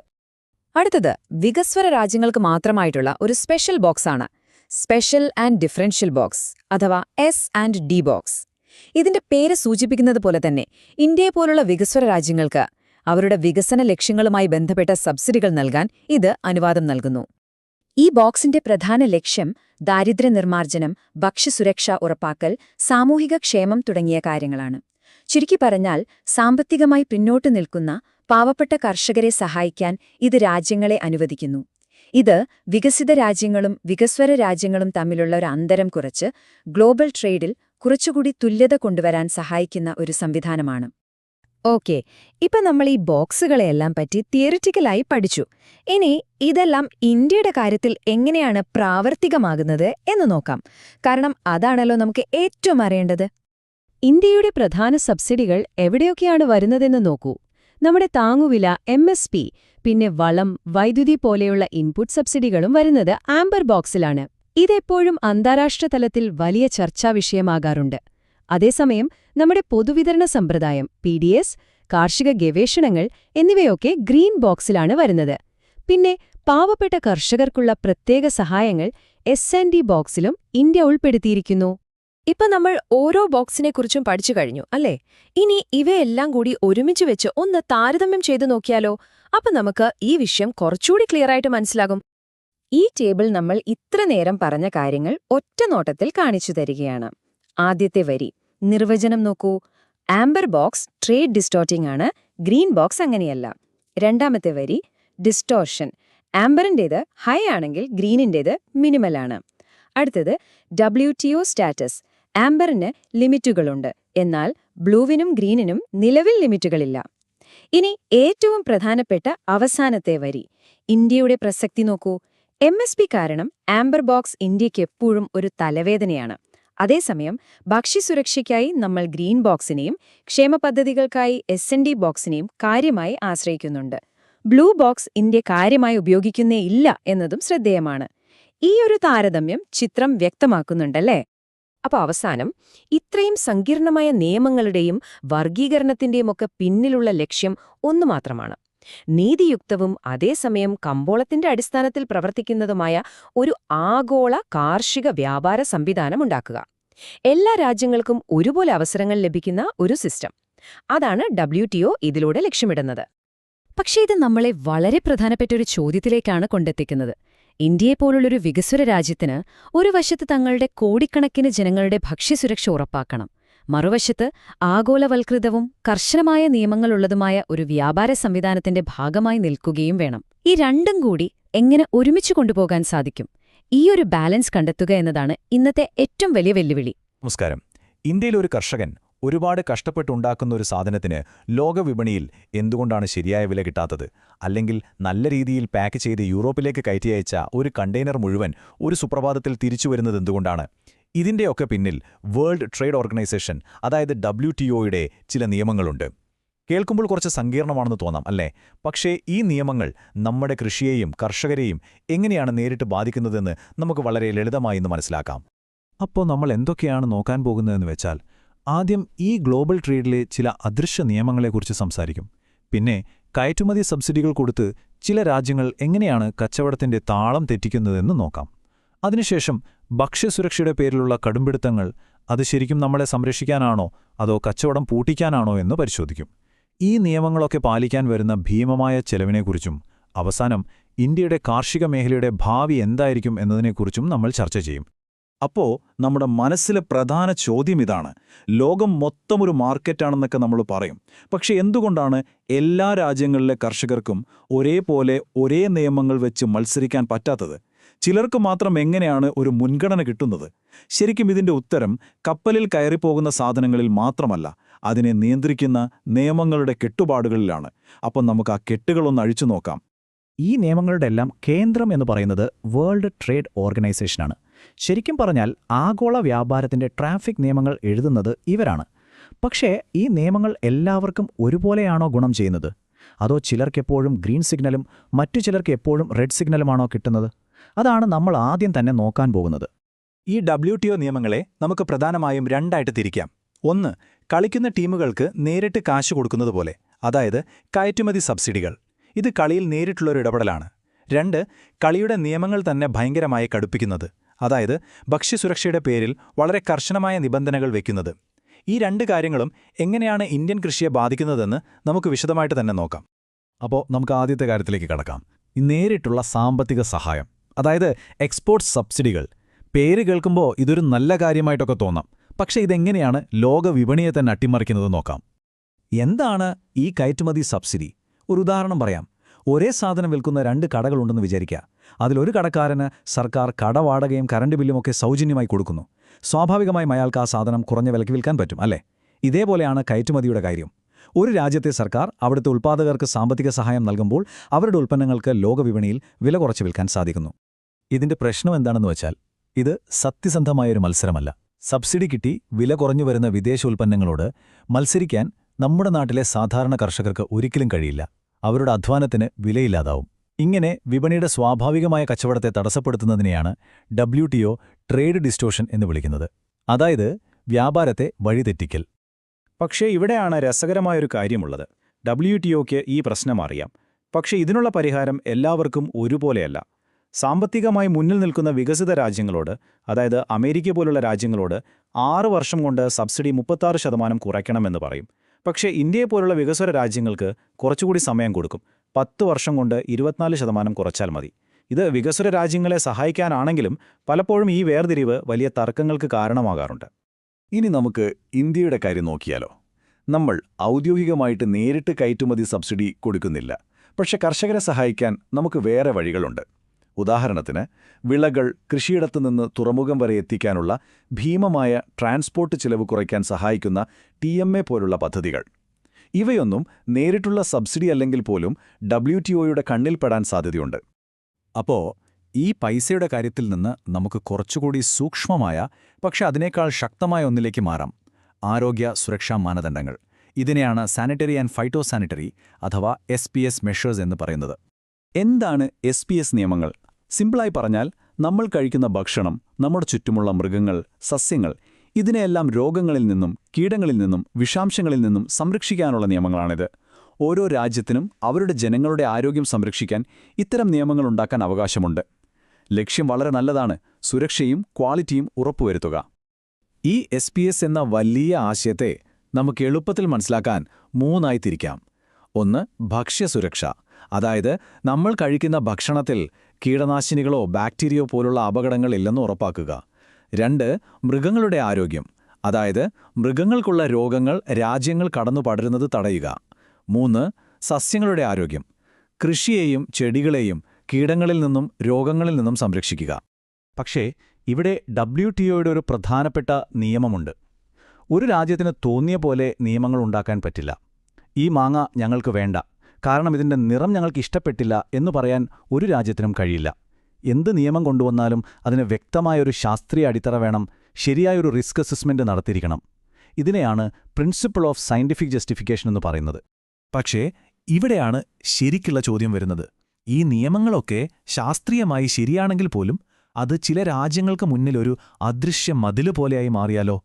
അടുത്തത് വികസ്വര രാജ്യങ്ങൾക്ക് മാത്രമായിട്ടുള്ള ഒരു സ്പെഷ്യൽ ബോക്സാണ്. സ്പെഷ്യൽ ആൻഡ് ഡിഫറൻഷ്യൽ ബോക്സ് അഥവാ S&D ബോക്സ്. ഇതിന്റെ പേര് സൂചിപ്പിക്കുന്നത് പോലെ തന്നെ ഇന്ത്യയെ പോലുള്ള വികസ്വര രാജ്യങ്ങൾക്ക് അവരുടെ വികസന ലക്ഷ്യങ്ങളുമായി ബന്ധപ്പെട്ട സബ്സിഡികൾ നൽകാൻ ഇത് അനുവാദം നൽകുന്നു. ഈ ബോക്സിന്റെ പ്രധാന ലക്ഷ്യം ദാരിദ്ര്യനിർമ്മാർജ്ജനം, ഭക്ഷ്യസുരക്ഷ ഉറപ്പാക്കൽ, സാമൂഹിക ക്ഷേമം തുടങ്ങിയ കാര്യങ്ങളാണ്. ചുരുക്കി പറഞ്ഞാൽ സാമ്പത്തികമായി പിന്നോട്ടു നിൽക്കുന്ന പാവപ്പെട്ട കർഷകരെ സഹായിക്കാൻ ഇത് രാജ്യങ്ങളെ അനുവദിക്കുന്നു. ഇത് വികസിത രാജ്യങ്ങളും വികസ്വര രാജ്യങ്ങളും തമ്മിലുള്ള ഒരു അന്തരം കുറച്ച് ഗ്ലോബൽ ട്രേഡിൽ കുറച്ചുകൂടി തുല്യത കൊണ്ടുവരാൻ സഹായിക്കുന്ന ഒരു സംവിധാനമാണ്. ഓക്കെ, ഇപ്പൊ നമ്മൾ ഈ ബോക്സുകളെയെല്ലാം പറ്റി തിയറിറ്റിക്കലായി പഠിച്ചു. ഇനി ഇതെല്ലാം ഇന്ത്യയുടെ കാര്യത്തിൽ എങ്ങനെയാണ് പ്രാവർത്തികമാകുന്നത് എന്ന് നോക്കാം. കാരണം അതാണല്ലോ നമുക്ക് ഏറ്റവും അറിയേണ്ടത്. ഇന്ത്യയുടെ പ്രധാന സബ്സിഡികൾ എവിടെയൊക്കെയാണ് വരുന്നതെന്ന് നോക്കൂ. നമ്മുടെ താങ്ങുവില, MSP, പിന്നെ വളം, വൈദ്യുതി പോലെയുള്ള ഇൻപുട്ട് സബ്സിഡികളും വരുന്നത് ആംബർ ബോക്സിലാണ്. ഇതെപ്പോഴും അന്താരാഷ്ട്ര തലത്തിൽ വലിയ ചർച്ചാ വിഷയമാകാറുണ്ട്. അതേസമയം നമ്മുടെ പൊതുവിതരണ സമ്പ്രദായം, PDS, കാർഷിക ഗവേഷണങ്ങൾ എന്നിവയൊക്കെ ഗ്രീൻ ബോക്സിലാണ് വരുന്നത്. പിന്നെ പാവപ്പെട്ട കർഷകർക്കുള്ള പ്രത്യേക സഹായങ്ങൾ S&D ബോക്സിലും ഇന്ത്യ ഉൾപ്പെടുത്തിയിരിക്കുന്നു. ഇപ്പൊ നമ്മൾ ഓരോ ബോക്സിനെക്കുറിച്ചും പഠിച്ചു കഴിഞ്ഞു, അല്ലേ? ഇനി ഇവയെല്ലാം കൂടി ഒരുമിച്ച് വെച്ച് ഒന്ന് താരതമ്യം ചെയ്തു നോക്കിയാലോ? അപ്പൊ നമുക്ക് ഈ വിഷയം കുറച്ചുകൂടി ക്ലിയറായിട്ട് മനസ്സിലാകും. ഈ ടേബിൾ നമ്മൾ ഇത്ര നേരം പറഞ്ഞ കാര്യങ്ങൾ ഒറ്റ നോട്ടത്തിൽ കാണിച്ചു തരികയാണ്. ആദ്യത്തെ വരി നിർവചനം നോക്കൂ. ആംബർ ബോക്സ് ട്രേഡ് ഡിസ്റ്റോർട്ടിംഗ് ആണ്, ഗ്രീൻ ബോക്സ് അങ്ങനെയല്ല. രണ്ടാമത്തെ വരി ഡിസ്റ്റോർഷൻ. ആംബറിന്റേത് ഹൈ ആണെങ്കിൽ ഗ്രീനിന്റേത് മിനിമലാണ്. അടുത്തത് WTO സ്റ്റാറ്റസ്. ആംബറിന് ലിമിറ്റുകളുണ്ട്, എന്നാൽ ബ്ലൂവിനും ഗ്രീനിനും നിലവിൽ ലിമിറ്റുകളില്ല. ഇനി ഏറ്റവും പ്രധാനപ്പെട്ട അവസാനത്തെ വരി ഇന്ത്യയുടെ പ്രസക്തി നോക്കൂ. MSP കാരണം ആംബർ ബോക്സ് ഇന്ത്യയ്ക്ക് എപ്പോഴും ഒരു തലവേദനയാണ്. അതേസമയം ഭക്ഷ്യസുരക്ഷയ്ക്കായി നമ്മൾ ഗ്രീൻ ബോക്സിനെയും ക്ഷേമപദ്ധതികൾക്കായി S&D ബോക്സിനെയും കാര്യമായി ആശ്രയിക്കുന്നുണ്ട്. ബ്ലൂ ബോക്സ് ഇന്ത്യ കാര്യമായി ഉപയോഗിക്കുന്നേ ഇല്ല എന്നതും ശ്രദ്ധേയമാണ്. ഈ ഒരു താരതമ്യം ചിത്രം വ്യക്തമാക്കുന്നുണ്ടല്ലേ? അപ്പൊ അവസാനം ഇത്രയും സങ്കീർണമായ നിയമങ്ങളുടെയും വർഗീകരണത്തിന്റെയുമൊക്കെ പിന്നിലുള്ള ലക്ഷ്യം ഒന്നു മാത്രമാണ്: നീതിയുക്തവും അതേസമയം കമ്പോളത്തിന്റെ അടിസ്ഥാനത്തിൽ പ്രവർത്തിക്കുന്നതുമായ ഒരു ആഗോള കാർഷിക വ്യാപാര സംവിധാനമുണ്ടാക്കുക. എല്ലാ രാജ്യങ്ങൾക്കും ഒരുപോലെ അവസരങ്ങൾ ലഭിക്കുന്ന ഒരു സിസ്റ്റം. അതാണ് WTO ഇതിലൂടെ ലക്ഷ്യമിടുന്നത്. പക്ഷേ ഇത് നമ്മളെ വളരെ പ്രധാനപ്പെട്ട ഒരു ചോദ്യത്തിലേക്കാണ് കൊണ്ടെത്തിക്കുന്നത്. ഇന്ത്യയെപ്പോലുള്ളൊരു വികസ്വര രാജ്യത്തിന് ഒരു വശത്ത് തങ്ങളുടെ കോടിക്കണക്കിന് ജനങ്ങളുടെ ഭക്ഷ്യസുരക്ഷ ഉറപ്പാക്കണം, മറുവശത്ത് ആഗോളവൽകൃതവും കർശനമായ നിയമങ്ങളുള്ളതുമായ ഒരു വ്യാപാര സംവിധാനത്തിന്റെ ഭാഗമായി നിൽക്കുകയും വേണം. ഈ രണ്ടും കൂടി എങ്ങനെ ഒരുമിച്ച് കൊണ്ടുപോകാൻ സാധിക്കും? ഈയൊരു ബാലൻസ് കണ്ടെത്തുക എന്നതാണ് ഇന്നത്തെ ഏറ്റവും വലിയ വെല്ലുവിളി. നമസ്കാരം. ഇന്ത്യയിലൊരു കർഷകൻ ഒരുപാട് കഷ്ടപ്പെട്ടുണ്ടാക്കുന്ന ഒരു സാധനത്തിന് ലോകവിപണിയിൽ എന്തുകൊണ്ടാണ് ശരിയായ വില കിട്ടാത്തത്? അല്ലെങ്കിൽ നല്ല രീതിയിൽ പാക്ക് ചെയ്ത് യൂറോപ്പിലേക്ക് കയറ്റി അയച്ച ഒരു കണ്ടെയ്നർ മുഴുവൻ ഒരു സുപ്രഭാതത്തിൽ തിരിച്ചുവരുന്നത് എന്തുകൊണ്ടാണ്? ഇതിന്റെയൊക്കെ പിന്നിൽ വേൾഡ് ട്രേഡ് ഓർഗനൈസേഷൻ, അതായത് WTOയുടെ ചില നിയമങ്ങളുണ്ട്. കേൾക്കുമ്പോൾ കുറച്ച് സങ്കീർണമാണെന്ന് തോന്നാം, അല്ലേ? പക്ഷേ ഈ നിയമങ്ങൾ നമ്മുടെ കൃഷിയെയും കർഷകരെയും എങ്ങനെയാണ് നേരിട്ട് ബാധിക്കുന്നതെന്ന് നമുക്ക് വളരെ ലളിതമായി ഇന്ന് മനസ്സിലാക്കാം. അപ്പോൾ നമ്മൾ എന്തൊക്കെയാണ് നോക്കാൻ പോകുന്നതെന്ന് വെച്ചാൽ, ആദ്യം ഈ ഗ്ലോബൽ ട്രേഡിലെ ചില അദൃശ്യ നിയമങ്ങളെക്കുറിച്ച് സംസാരിക്കും. പിന്നെ കയറ്റുമതി സബ്സിഡികൾ കൊടുത്ത് ചില രാജ്യങ്ങൾ എങ്ങനെയാണ് കച്ചവടത്തിന്റെ താളം തെറ്റിക്കുന്നതെന്ന് നോക്കാം. അതിനുശേഷം ഭക്ഷ്യസുരക്ഷയുടെ പേരിലുള്ള കടുംപിടുത്തങ്ങൾ, അത് ശരിക്കും നമ്മളെ സംരക്ഷിക്കാനാണോ അതോ കച്ചവടം പൂട്ടിക്കാനാണോ എന്ന് പരിശോധിക്കും. ഈ നിയമങ്ങളൊക്കെ പാലിക്കാൻ വരുന്ന ഭീമമായ ചെലവിനെക്കുറിച്ചും അവസാനം ഇന്ത്യയുടെ കാർഷിക മേഖലയുടെ ഭാവി എന്തായിരിക്കും എന്നതിനെക്കുറിച്ചും നമ്മൾ ചർച്ച ചെയ്യും. അപ്പോ നമ്മുടെ മനസ്സിലെ പ്രധാന ചോദ്യം ഇതാണ്: ലോകം മൊത്തമൊരു മാർക്കറ്റാണെന്നൊക്കെ നമ്മൾ പറയും, പക്ഷെ എന്തുകൊണ്ടാണ് എല്ലാ രാജ്യങ്ങളിലെ കർഷകർക്കും ഒരേപോലെ ഒരേ നിയമങ്ങൾ വെച്ച് മത്സരിക്കാൻ പറ്റാത്തത്? ചിലർക്ക് മാത്രം എങ്ങനെയാണ് ഒരു മുൻഗണന കിട്ടുന്നത്? ശരിക്കും ഇതിന്റെ ഉത്തരം കപ്പലിൽ കയറിപ്പോകുന്ന സാധനങ്ങളിൽ മാത്രമല്ല, അതിനെ നിയന്ത്രിക്കുന്ന നിയമങ്ങളുടെ കെട്ടുപാടുകളിലാണ്. അപ്പം നമുക്ക് ആ കെട്ടുകളൊന്ന് അഴിച്ചു നോക്കാം. ഈ നിയമങ്ങളുടെ എല്ലാം കേന്ദ്രം എന്ന് പറയുന്നത് വേൾഡ് ട്രേഡ് ഓർഗനൈസേഷനാണ്. ശരിക്കും പറഞ്ഞാൽ ആഗോള വ്യാപാരത്തിന്റെ ട്രാഫിക് നിയമങ്ങൾ എഴുതുന്നത് ഇവരാണ്. പക്ഷേ ഈ നിയമങ്ങൾ എല്ലാവർക്കും ഒരുപോലെയാണോ ഗുണം ചെയ്യുന്നത്? അതോ ചിലർക്കെപ്പോഴും ഗ്രീൻ സിഗ്നലും മറ്റു ചിലർക്ക് എപ്പോഴും റെഡ് സിഗ്നലുമാണോ കിട്ടുന്നത്? അതാണ് നമ്മൾ ആദ്യം തന്നെ നോക്കാൻ പോകുന്നത്. ഈ WTO നിയമങ്ങളെ നമുക്ക് പ്രധാനമായും രണ്ടായിട്ട് തിരിക്കാം. ഒന്ന്, കളിക്കുന്ന ടീമുകൾക്ക് നേരിട്ട് കാശ് കൊടുക്കുന്നത് പോലെ, അതായത് കയറ്റുമതി സബ്സിഡികൾ. ഇത് കളിയിൽ നേരിട്ടുള്ളൊരു ഇടപെടലാണ്. രണ്ട്, കളിയുടെ നിയമങ്ങൾ തന്നെ ഭയങ്കരമായി കടുപ്പിക്കുന്നത്, അതായത് ഭക്ഷ്യസുരക്ഷയുടെ പേരിൽ വളരെ കർശനമായ നിബന്ധനകൾ വയ്ക്കുന്നത്. ഈ രണ്ട് കാര്യങ്ങളും എങ്ങനെയാണ് ഇന്ത്യൻ കൃഷിയെ ബാധിക്കുന്നതെന്ന് നമുക്ക് വിശദമായിട്ട് തന്നെ നോക്കാം. അപ്പോൾ നമുക്ക് ആദ്യത്തെ കാര്യത്തിലേക്ക് കടക്കാം. നേരിട്ടുള്ള സാമ്പത്തിക സഹായം, അതായത് എക്സ്പോർട്ട് സബ്സിഡികൾ. പേര് കേൾക്കുമ്പോൾ ഇതൊരു നല്ല കാര്യമായിട്ടൊക്കെ തോന്നാം, പക്ഷേ ഇതെങ്ങനെയാണ് ലോകവിപണിയെ തന്നെ അട്ടിമറിക്കുന്നത് നോക്കാം. എന്താണ് ഈ കയറ്റുമതി സബ്സിഡി? ഒരു ഉദാഹരണം പറയാം. ഒരേ സാധനം വിൽക്കുന്ന 2 കടകളുണ്ടെന്ന് വിചാരിക്കുക. അതിലൊരു കടക്കാരന് സർക്കാർ കടവാടകയും കറണ്ട് ബില്ലുമൊക്കെ സൗജന്യമായി കൊടുക്കുന്നു. സ്വാഭാവികമായും അയാൾക്ക് ആ സാധനം കുറഞ്ഞ വിലയ്ക്ക് വിൽക്കാൻ പറ്റും, അല്ലേ? ഇതേപോലെയാണ് കയറ്റുമതിയുടെ കാര്യം. ഒരു രാജ്യത്തെ സർക്കാർ അവിടുത്തെ ഉൽപ്പാദകർക്ക് സാമ്പത്തിക സഹായം നൽകുമ്പോൾ അവരുടെ ഉൽപ്പന്നങ്ങൾക്ക് ലോകവിപണിയിൽ വില കുറച്ച് വിൽക്കാൻ സാധിക്കുന്നു. ഇതിന്റെ പ്രശ്നം എന്താണെന്ന് വെച്ചാൽ, ഇത് സത്യസന്ധമായൊരു മത്സരമല്ല. സബ്സിഡി കിട്ടി വില കുറഞ്ഞു വരുന്ന വിദേശ ഉൽപ്പന്നങ്ങളോട് മത്സരിക്കാൻ നമ്മുടെ നാട്ടിലെ സാധാരണ കർഷകർക്ക് ഒരിക്കലും കഴിയില്ല. അവരുടെ അധ്വാനത്തിന് വിലയില്ലാതാവും. ഇങ്ങനെ വിപണിയുടെ സ്വാഭാവികമായ കച്ചവടത്തെ തടസ്സപ്പെടുത്തുന്നതിനെയാണ് WTO ട്രേഡ് ഡിസ്റ്റോഷൻ എന്ന് വിളിക്കുന്നത്, അതായത് വ്യാപാരത്തെ വഴിതെറ്റിക്കൽ. പക്ഷേ ഇവിടെയാണ് രസകരമായൊരു കാര്യമുള്ളത്. WTOയ്ക്ക് ഈ പ്രശ്നം അറിയാം, പക്ഷേ ഇതിനുള്ള പരിഹാരം എല്ലാവർക്കും ഒരുപോലെയല്ല. സാമ്പത്തികമായി മുന്നിൽ നിൽക്കുന്ന വികസിത രാജ്യങ്ങളോട്, അതായത് അമേരിക്ക പോലുള്ള രാജ്യങ്ങളോട് 6 വർഷം കൊണ്ട് സബ്സിഡി 36% കുറയ്ക്കണമെന്ന് പറയും. പക്ഷേ ഇന്ത്യയെപ്പോലുള്ള വികസ്വര രാജ്യങ്ങൾക്ക് കുറച്ചുകൂടി സമയം കൊടുക്കും. 10 വർഷം കൊണ്ട് 24% കുറച്ചാൽ മതി. ഇത് വികസ്വര രാജ്യങ്ങളെ സഹായിക്കാനാണെങ്കിലും പലപ്പോഴും ഈ വേർതിരിവ് വലിയ തർക്കങ്ങൾക്ക് കാരണമാകാറുണ്ട്. ഇനി നമുക്ക് ഇന്ത്യയുടെ കാര്യം നോക്കിയാലോ. നമ്മൾ ഔദ്യോഗികമായിട്ട് നേരിട്ട് കയറ്റുമതി സബ്സിഡി കൊടുക്കുന്നില്ല, പക്ഷെ കർഷകരെ സഹായിക്കാൻ നമുക്ക് വേറെ വഴികളുണ്ട്. ഉദാഹരണത്തിന്, വിളകൾ കൃഷിയിടത്തു നിന്ന് തുറമുഖം വരെ എത്തിക്കാനുള്ള ഭീമമായ ട്രാൻസ്പോർട്ട് ചിലവ് കുറയ്ക്കാൻ സഹായിക്കുന്ന TMA പോലുള്ള പദ്ധതികൾ. ഇവയൊന്നും നേരിട്ടുള്ള സബ്സിഡി അല്ലെങ്കിൽ പോലും WTOയുടെ കണ്ണിൽപ്പെടാൻ സാധ്യതയുണ്ട്. അപ്പോൾ ഈ പൈസയുടെ കാര്യത്തിൽ നിന്ന് നമുക്ക് കുറച്ചുകൂടി സൂക്ഷ്മമായ, പക്ഷെ അതിനേക്കാൾ ശക്തമായ ഒന്നിലേക്ക് മാറാം: ആരോഗ്യ സുരക്ഷാ മാനദണ്ഡങ്ങൾ. ഇതിനെയാണ് സാനിറ്ററി ആൻഡ് ഫൈറ്റോ സാനിറ്ററി അഥവാ SPS മെഷേഴ്സ് എന്ന് പറയുന്നത്. എന്താണ് SPS നിയമങ്ങൾ? സിമ്പിളായി പറഞ്ഞാൽ, നമ്മൾ കഴിക്കുന്ന ഭക്ഷണം, നമ്മുടെ ചുറ്റുമുള്ള മൃഗങ്ങൾ, സസ്യങ്ങൾ, ഇതിനെയെല്ലാം രോഗങ്ങളിൽ നിന്നും കീടങ്ങളിൽ നിന്നും വിഷാംശങ്ങളിൽ നിന്നും സംരക്ഷിക്കാനുള്ള നിയമങ്ങളാണിത്. ഓരോ രാജ്യത്തിനും അവരുടെ ജനങ്ങളുടെ ആരോഗ്യം സംരക്ഷിക്കാൻ ഇത്തരം നിയമങ്ങളുണ്ടാക്കാൻ അവകാശമുണ്ട്. ലക്ഷ്യം വളരെ നല്ലതാണ്: സുരക്ഷയും ക്വാളിറ്റിയും ഉറപ്പുവരുത്തുക. ഈ SPS എന്ന വലിയ ആശയത്തെ നമുക്ക് എളുപ്പത്തിൽ മനസ്സിലാക്കാൻ 3 തിരിക്കാം. ഒന്ന്, ഭക്ഷ്യസുരക്ഷ. അതായത് നമ്മൾ കഴിക്കുന്ന ഭക്ഷണത്തിൽ കീടനാശിനികളോ ബാക്ടീരിയയോ പോലുള്ള അപകടങ്ങൾ ഇല്ലെന്ന് ഉറപ്പാക്കുക. 2, മൃഗങ്ങളുടെ ആരോഗ്യം. അതായത് മൃഗങ്ങൾക്കുള്ള രോഗങ്ങൾ രാജ്യങ്ങൾ കടന്നു പടരുന്നത് തടയുക. 3, സസ്യങ്ങളുടെ ആരോഗ്യം. കൃഷിയെയും ചെടികളെയും കീടങ്ങളിൽ നിന്നും രോഗങ്ങളിൽ നിന്നും സംരക്ഷിക്കുക. പക്ഷേ ഇവിടെ WTOയുടെ ഒരു പ്രധാനപ്പെട്ട നിയമമുണ്ട്. ഒരു രാജ്യത്തിന് തോന്നിയ പോലെ നിയമങ്ങൾ ഉണ്ടാക്കാൻ പറ്റില്ല. ഈ മാങ്ങ ഞങ്ങൾക്ക് വേണ്ട, കാരണം ഇതിന്റെ നിറം ഞങ്ങൾക്ക് ഇഷ്ടപ്പെട്ടില്ല എന്ന് പറയാൻ ഒരു രാജ്യത്തിനും കഴിയില്ല. എന്ത് നിയമം കൊണ്ടുവന്നാലും അതിന് വ്യക്തമായൊരു ശാസ്ത്രീയ അടിത്തറ വേണം, ശരിയായൊരു റിസ്ക് അസസ്മെന്റ് നടത്തിയിരിക്കണം. ഇതിനെയാണ് പ്രിൻസിപ്പിൾ ഓഫ് സയന്റിഫിക് ജസ്റ്റിഫിക്കേഷൻ എന്ന് പറയുന്നത്. പക്ഷേ ഇവിടെയാണ് ശരിക്കുള്ള ചോദ്യം വരുന്നത്. ഈ നിയമങ്ങളൊക്കെ ശാസ്ത്രീയമായി ശരിയാണെങ്കിൽ പോലും അത് ചില രാജ്യങ്ങൾക്ക് മുന്നിലൊരു അദൃശ്യ മതില് പോലെയായി മാറിയാലോ?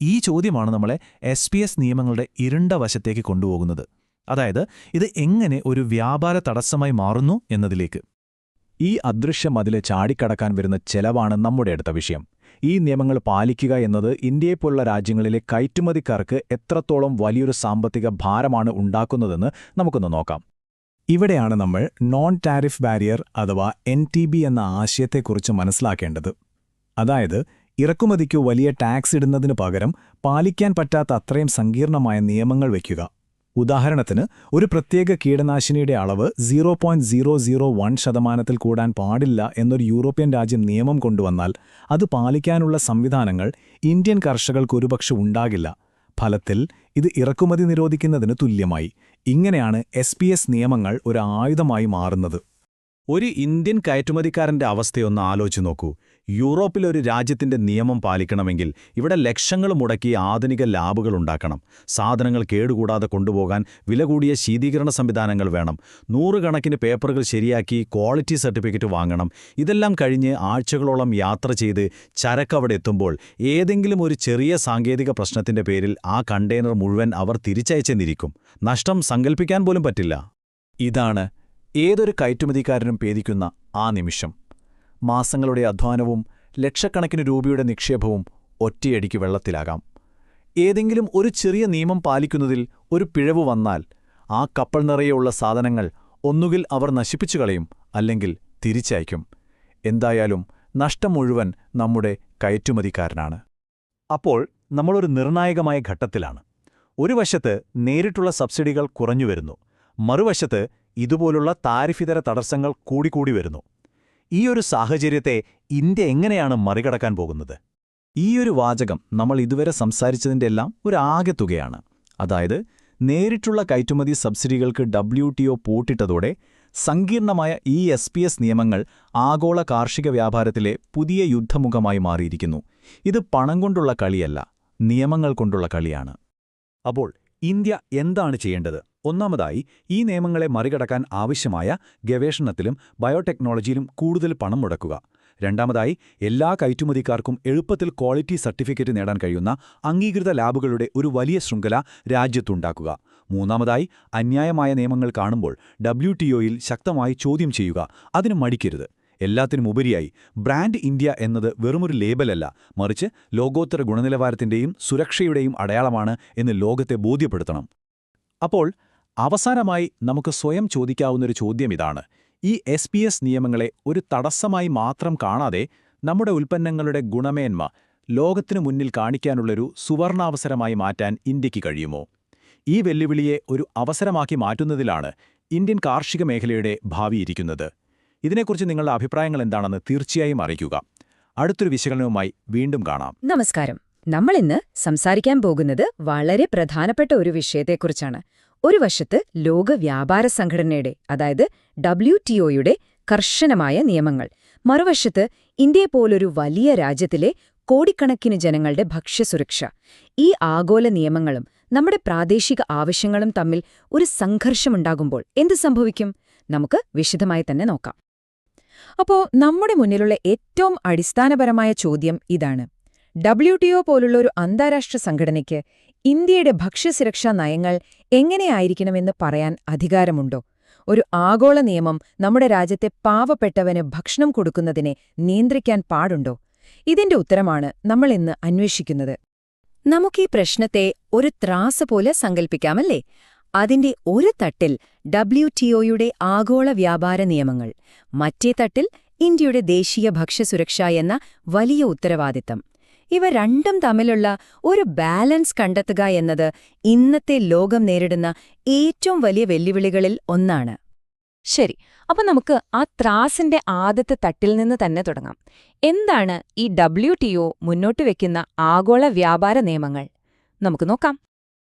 ഈ ചോദ്യമാണ് നമ്മളെ SPS നിയമങ്ങളുടെ ഇരുണ്ട വശത്തേക്ക് കൊണ്ടുപോകുന്നത്. അതായത് ഇത് എങ്ങനെ ഒരു വ്യാപാര തടസ്സമായി മാറുന്നു എന്നതിലേക്ക്. ഈ അദൃശ്യ മതില് ചാടിക്കടക്കാൻ വരുന്ന ചെലവാണ് നമ്മുടെ അടുത്ത വിഷയം. ഈ നിയമങ്ങൾ പാലിക്കുക എന്നത് ഇന്ത്യയെപ്പോലുള്ള രാജ്യങ്ങളിലെ കയറ്റുമതിക്കാർക്ക് എത്രത്തോളം വലിയൊരു സാമ്പത്തിക ഭാരമാണ് ഉണ്ടാക്കുന്നതെന്ന് നമുക്കൊന്ന് നോക്കാം. ഇവിടെയാണ് നമ്മൾ നോൺ ടാരിഫ് ബാരിയർ അഥവാ NTB എന്ന ആശയത്തെക്കുറിച്ച് മനസ്സിലാക്കേണ്ടത്. അതായത് ഇറക്കുമതിക്കു വലിയ ടാക്സ് ഇടുന്നതിനു പകരം പാലിക്കാൻ പറ്റാത്ത അത്രയും സങ്കീർണമായ നിയമങ്ങൾ വയ്ക്കുക. ഉദാഹരണത്തിന് ഒരു പ്രത്യേക കീടനാശിനിയുടെ അളവ് 0.001% കൂടാൻ പാടില്ല എന്നൊരു യൂറോപ്യൻ രാജ്യം നിയമം കൊണ്ടുവന്നാൽ അത് പാലിക്കാനുള്ള സംവിധാനങ്ങൾ ഇന്ത്യൻ കർഷകർക്കൊരുപക്ഷെ ഉണ്ടാകില്ല. ഫലത്തിൽ ഇത് ഇറക്കുമതി നിരോധിക്കുന്നതിന് തുല്യമായി. ഇങ്ങനെയാണ് SPS നിയമങ്ങൾ ഒരു ആയുധമായി മാറുന്നത്. ഒരു ഇന്ത്യൻ കയറ്റുമതിക്കാരന്റെ അവസ്ഥയൊന്ന് ആലോചിച്ച് നോക്കൂ. യൂറോപ്പിലൊരു രാജ്യത്തിന്റെ നിയമം പാലിക്കണമെങ്കിൽ ഇവിടെ ലക്ഷങ്ങൾ മുടക്കി ആധുനിക ലാബുകൾ ഉണ്ടാക്കണം. സാധനങ്ങൾ കേടുകൂടാതെ കൊണ്ടുപോകാൻ വില കൂടിയ ശീതീകരണ സംവിധാനങ്ങൾ വേണം. 100 കണക്കിന് പേപ്പറുകൾ ശരിയാക്കി ക്വാളിറ്റി സർട്ടിഫിക്കറ്റ് വാങ്ങണം. ഇതെല്ലാം കഴിഞ്ഞ് ആഴ്ചകളോളം യാത്ര ചെയ്ത് ചരക്ക് അവിടെ എത്തുമ്പോൾ ഏതെങ്കിലും ഒരു ചെറിയ സാങ്കേതിക പ്രശ്നത്തിന്റെ പേരിൽ ആ കണ്ടെയ്നർ മുഴുവൻ അവർ തിരിച്ചയച്ചെന്നിരിക്കും. നഷ്ടം സങ്കല്പിക്കാൻ പോലും പറ്റില്ല. ഇതാണ് ഏതൊരു കയറ്റുമതിക്കാരനും പേദിക്കുന്ന ആ നിമിഷം. മാസങ്ങളുടെ അധ്വാനവും ലക്ഷക്കണക്കിന് രൂപയുടെ നിക്ഷേപവും ഒറ്റയടിക്ക് വെള്ളത്തിലാകാം. ഏതെങ്കിലും ഒരു ചെറിയ നിയമം പാലിക്കുന്നതിൽ ഒരു പിഴവ് വന്നാൽ ആ കപ്പൽ നിറയെയുള്ള സാധനങ്ങൾ ഒന്നുകിൽ അവർ നശിപ്പിച്ചു കളയും, അല്ലെങ്കിൽ തിരിച്ചയക്കും. എന്തായാലും നഷ്ടം മുഴുവൻ നമ്മുടെ കയറ്റുമതിക്കാരനാണ്. അപ്പോൾ നമ്മളൊരു നിർണായകമായ ഘട്ടത്തിലാണ്. ഒരു വശത്ത് നേരിട്ടുള്ള സബ്സിഡികൾ കുറഞ്ഞുവരുന്നു, മറുവശത്ത് ഇതുപോലുള്ള താരിഫിതര തടസ്സങ്ങൾ കൂടിക്കൂടി വരുന്നു. ഈയൊരു സാഹചര്യത്തെ ഇന്ത്യ എങ്ങനെയാണ് മറികടക്കാൻ പോകുന്നത്? ഈയൊരു വാചകം നമ്മൾ ഇതുവരെ സംസാരിച്ചതിൻ്റെ എല്ലാം ഒരു ആകെത്തുകയാണ്. അതായത് നേരിട്ടുള്ള കയറ്റുമതി സബ്സിഡികൾക്ക് WTO പൂട്ടിട്ടതോടെ സങ്കീർണമായ ഈ SPS നിയമങ്ങൾ ആഗോള കാർഷിക വ്യാപാരത്തിലെ പുതിയ യുദ്ധമുഖമായി മാറിയിരിക്കുന്നു. ഇത് പണം കൊണ്ടുള്ള കളിയല്ല, നിയമങ്ങൾ കൊണ്ടുള്ള കളിയാണ്. അപ്പോൾ ഇന്ത്യ എന്താണ് ചെയ്യേണ്ടത്? ഒന്നാമതായി, ഈ നിയമങ്ങളെ മറികടക്കാൻ ആവശ്യമായ ഗവേഷണത്തിലും ബയോടെക്നോളജിയിലും കൂടുതൽ പണം മുടക്കുക. രണ്ടാമതായി, എല്ലാ കയറ്റുമതിക്കാർക്കും എളുപ്പത്തിൽ ക്വാളിറ്റി സർട്ടിഫിക്കറ്റ് നേടാൻ കഴിയുന്ന അംഗീകൃത ലാബുകളുടെ ഒരു വലിയ ശൃംഖല രാജ്യത്തുണ്ടാക്കുക. മൂന്നാമതായി, അന്യായമായ നിയമങ്ങൾ കാണുമ്പോൾ WTOയിൽ ശക്തമായി ചോദ്യം ചെയ്യുക, അതിന് മടിക്കരുത്. എല്ലാത്തിനുമുപരിയായി ബ്രാൻഡ് ഇന്ത്യ എന്നത് വെറുമൊരു ലേബലല്ല, മറിച്ച് ലോകോത്തര ഗുണനിലവാരത്തിന്റെയും സുരക്ഷയുടെയും അടയാളമാണ് എന്ന് ലോകത്തെ ബോധ്യപ്പെടുത്തണം. അപ്പോൾ അവസാനമായി നമുക്ക് സ്വയം ചോദിക്കാവുന്നൊരു ചോദ്യം ഇതാണ്: ഈ SPS നിയമങ്ങളെ ഒരു തടസ്സമായി മാത്രം കാണാതെ നമ്മുടെ ഉൽപ്പന്നങ്ങളുടെ ഗുണമേന്മ ലോകത്തിനു മുന്നിൽ കാണിക്കാനുള്ളൊരു സുവർണാവസരമായി മാറ്റാൻ ഇന്ത്യക്ക് കഴിയുമോ? ഈ വെല്ലുവിളിയെ ഒരു അവസരമാക്കി മാറ്റുന്നതിലാണ് ഇന്ത്യൻ കാർഷിക മേഖലയുടെ ഭാവിയിരിക്കുന്നത്. ഇതിനെക്കുറിച്ച് നിങ്ങളുടെ അഭിപ്രായങ്ങൾ എന്താണെന്ന് തീർച്ചയായും അറിയിക്കുക. അടുത്തൊരു വിശകലനവുമായി വീണ്ടും കാണാം. നമസ്കാരം. നമ്മളിന്ന് സംസാരിക്കാൻ പോകുന്നത് വളരെ പ്രധാനപ്പെട്ട ഒരു വിഷയത്തെക്കുറിച്ചാണ്. ഒരു വശത്ത് ലോക വ്യാപാര സംഘടനയുടെ, അതായത് WTOയുടെ കർശനമായ നിയമങ്ങൾ, മറുവശത്ത് ഇന്ത്യയെപ്പോലൊരു വലിയ രാജ്യത്തിലെ കോടിക്കണക്കിന് ജനങ്ങളുടെ ഭക്ഷ്യസുരക്ഷ. ഈ ആഗോള നിയമങ്ങളും നമ്മുടെ പ്രാദേശിക ആവശ്യങ്ങളും തമ്മിൽ ഒരു സംഘർഷമുണ്ടാകുമ്പോൾ എന്ത് സംഭവിക്കും? നമുക്ക് വിശദമായി തന്നെ നോക്കാം. അപ്പോ നമ്മുടെ മുന്നിലുള്ള ഏറ്റവും അടിസ്ഥാനപരമായ ചോദ്യം ഇതാണ്: WTO പോലുള്ള ഒരു അന്താരാഷ്ട്ര സംഘടനയ്ക്ക് ഇന്ത്യയുടെ ഭക്ഷ്യസുരക്ഷാ നയങ്ങൾ എങ്ങനെയായിരിക്കണമെന്ന് പറയാൻ അധികാരമുണ്ടോ? ഒരു ആഗോള നിയമം നമ്മുടെ രാജ്യത്തെ പാവപ്പെട്ടവന് ഭക്ഷണം കൊടുക്കുന്നതിനെ നിയന്ത്രിക്കാൻ പാടുണ്ടോ? ഇതിന്റെ ഉത്തരമാണ് നമ്മൾ ഇന്ന് അന്വേഷിക്കുന്നത്. നമുക്കീ പ്രശ്നത്തെ ഒരു ത്രാസ് പോലെ സങ്കൽപ്പിക്കാമല്ലേ? അതിന്റെ ഒരു തട്ടിൽ WTOയുടെ ആഗോള വ്യാപാര നിയമങ്ങൾ, മറ്റേ തട്ടിൽ ഇന്ത്യയുടെ ദേശീയ ഭക്ഷ്യസുരക്ഷ എന്ന വലിയ ഉത്തരവാദിത്തം. ഇവ രണ്ടും തമ്മിലുള്ള ഒരു ബാലൻസ് കണ്ടെത്തുക എന്നത് ഇന്നത്തെ ലോകം നേരിടുന്ന ഏറ്റവും വലിയ വെല്ലുവിളികളിൽ ഒന്നാണ്. ശരി, അപ്പൊ നമുക്ക് ആ ത്രാസിന്റെ ആദ്യത്തെ തട്ടിൽ നിന്ന് തന്നെ തുടങ്ങാം. എന്താണ് ഈ WTO മുന്നോട്ട് വെക്കുന്ന ആഗോള വ്യാപാര നിയമങ്ങൾ? നമുക്ക് നോക്കാം.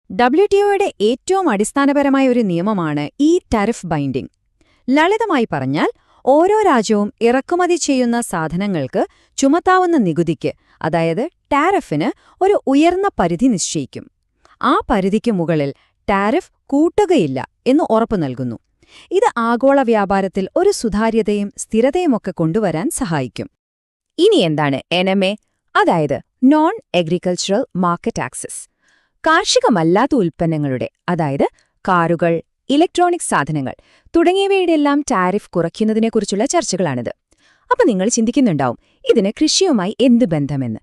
WTOയുടെ ഏറ്റവും അടിസ്ഥാനപരമായ ഒരു നിയമമാണ് ഈ ടാരിഫ് ബൈൻഡിംഗ്. ലളിതമായി പറഞ്ഞാൽ, ഓരോ രാജ്യവും ഇറക്കുമതി ചെയ്യുന്ന സാധനങ്ങൾക്ക് ചുമത്താവുന്ന നികുതിക്ക്, അതായത് ടാരിഫിന്, ഒരു ഉയർന്ന പരിധി നിശ്ചയിക്കും. ആ പരിധിക്ക് മുകളിൽ ടാരിഫ് കൂട്ടുകയില്ല എന്ന് ഉറപ്പു നൽകുന്നു. ഇത് ആഗോള വ്യാപാരത്തിൽ ഒരു സുതാര്യതയും സ്ഥിരതയുമൊക്കെ കൊണ്ടുവരാൻ സഹായിക്കും. ഇനി എന്താണ് NMA, അതായത് നോൺ അഗ്രികൾച്ചറൽ മാർക്കറ്റ് ആക്സസ്? കാർഷികമല്ലാത്ത ഉൽപ്പന്നങ്ങളുടെ, അതായത് കാറുകൾ, ഇലക്ട്രോണിക് സാധനങ്ങൾ തുടങ്ങിയവയുടെയെല്ലാം ടാരിഫ് കുറയ്ക്കുന്നതിനെക്കുറിച്ചുള്ള ചർച്ചകളാണിത്. അപ്പൊ നിങ്ങൾ ചിന്തിക്കുന്നുണ്ടാവും, ഇതിന് കൃഷിയുമായി എന്ത് ബന്ധമെന്ന്.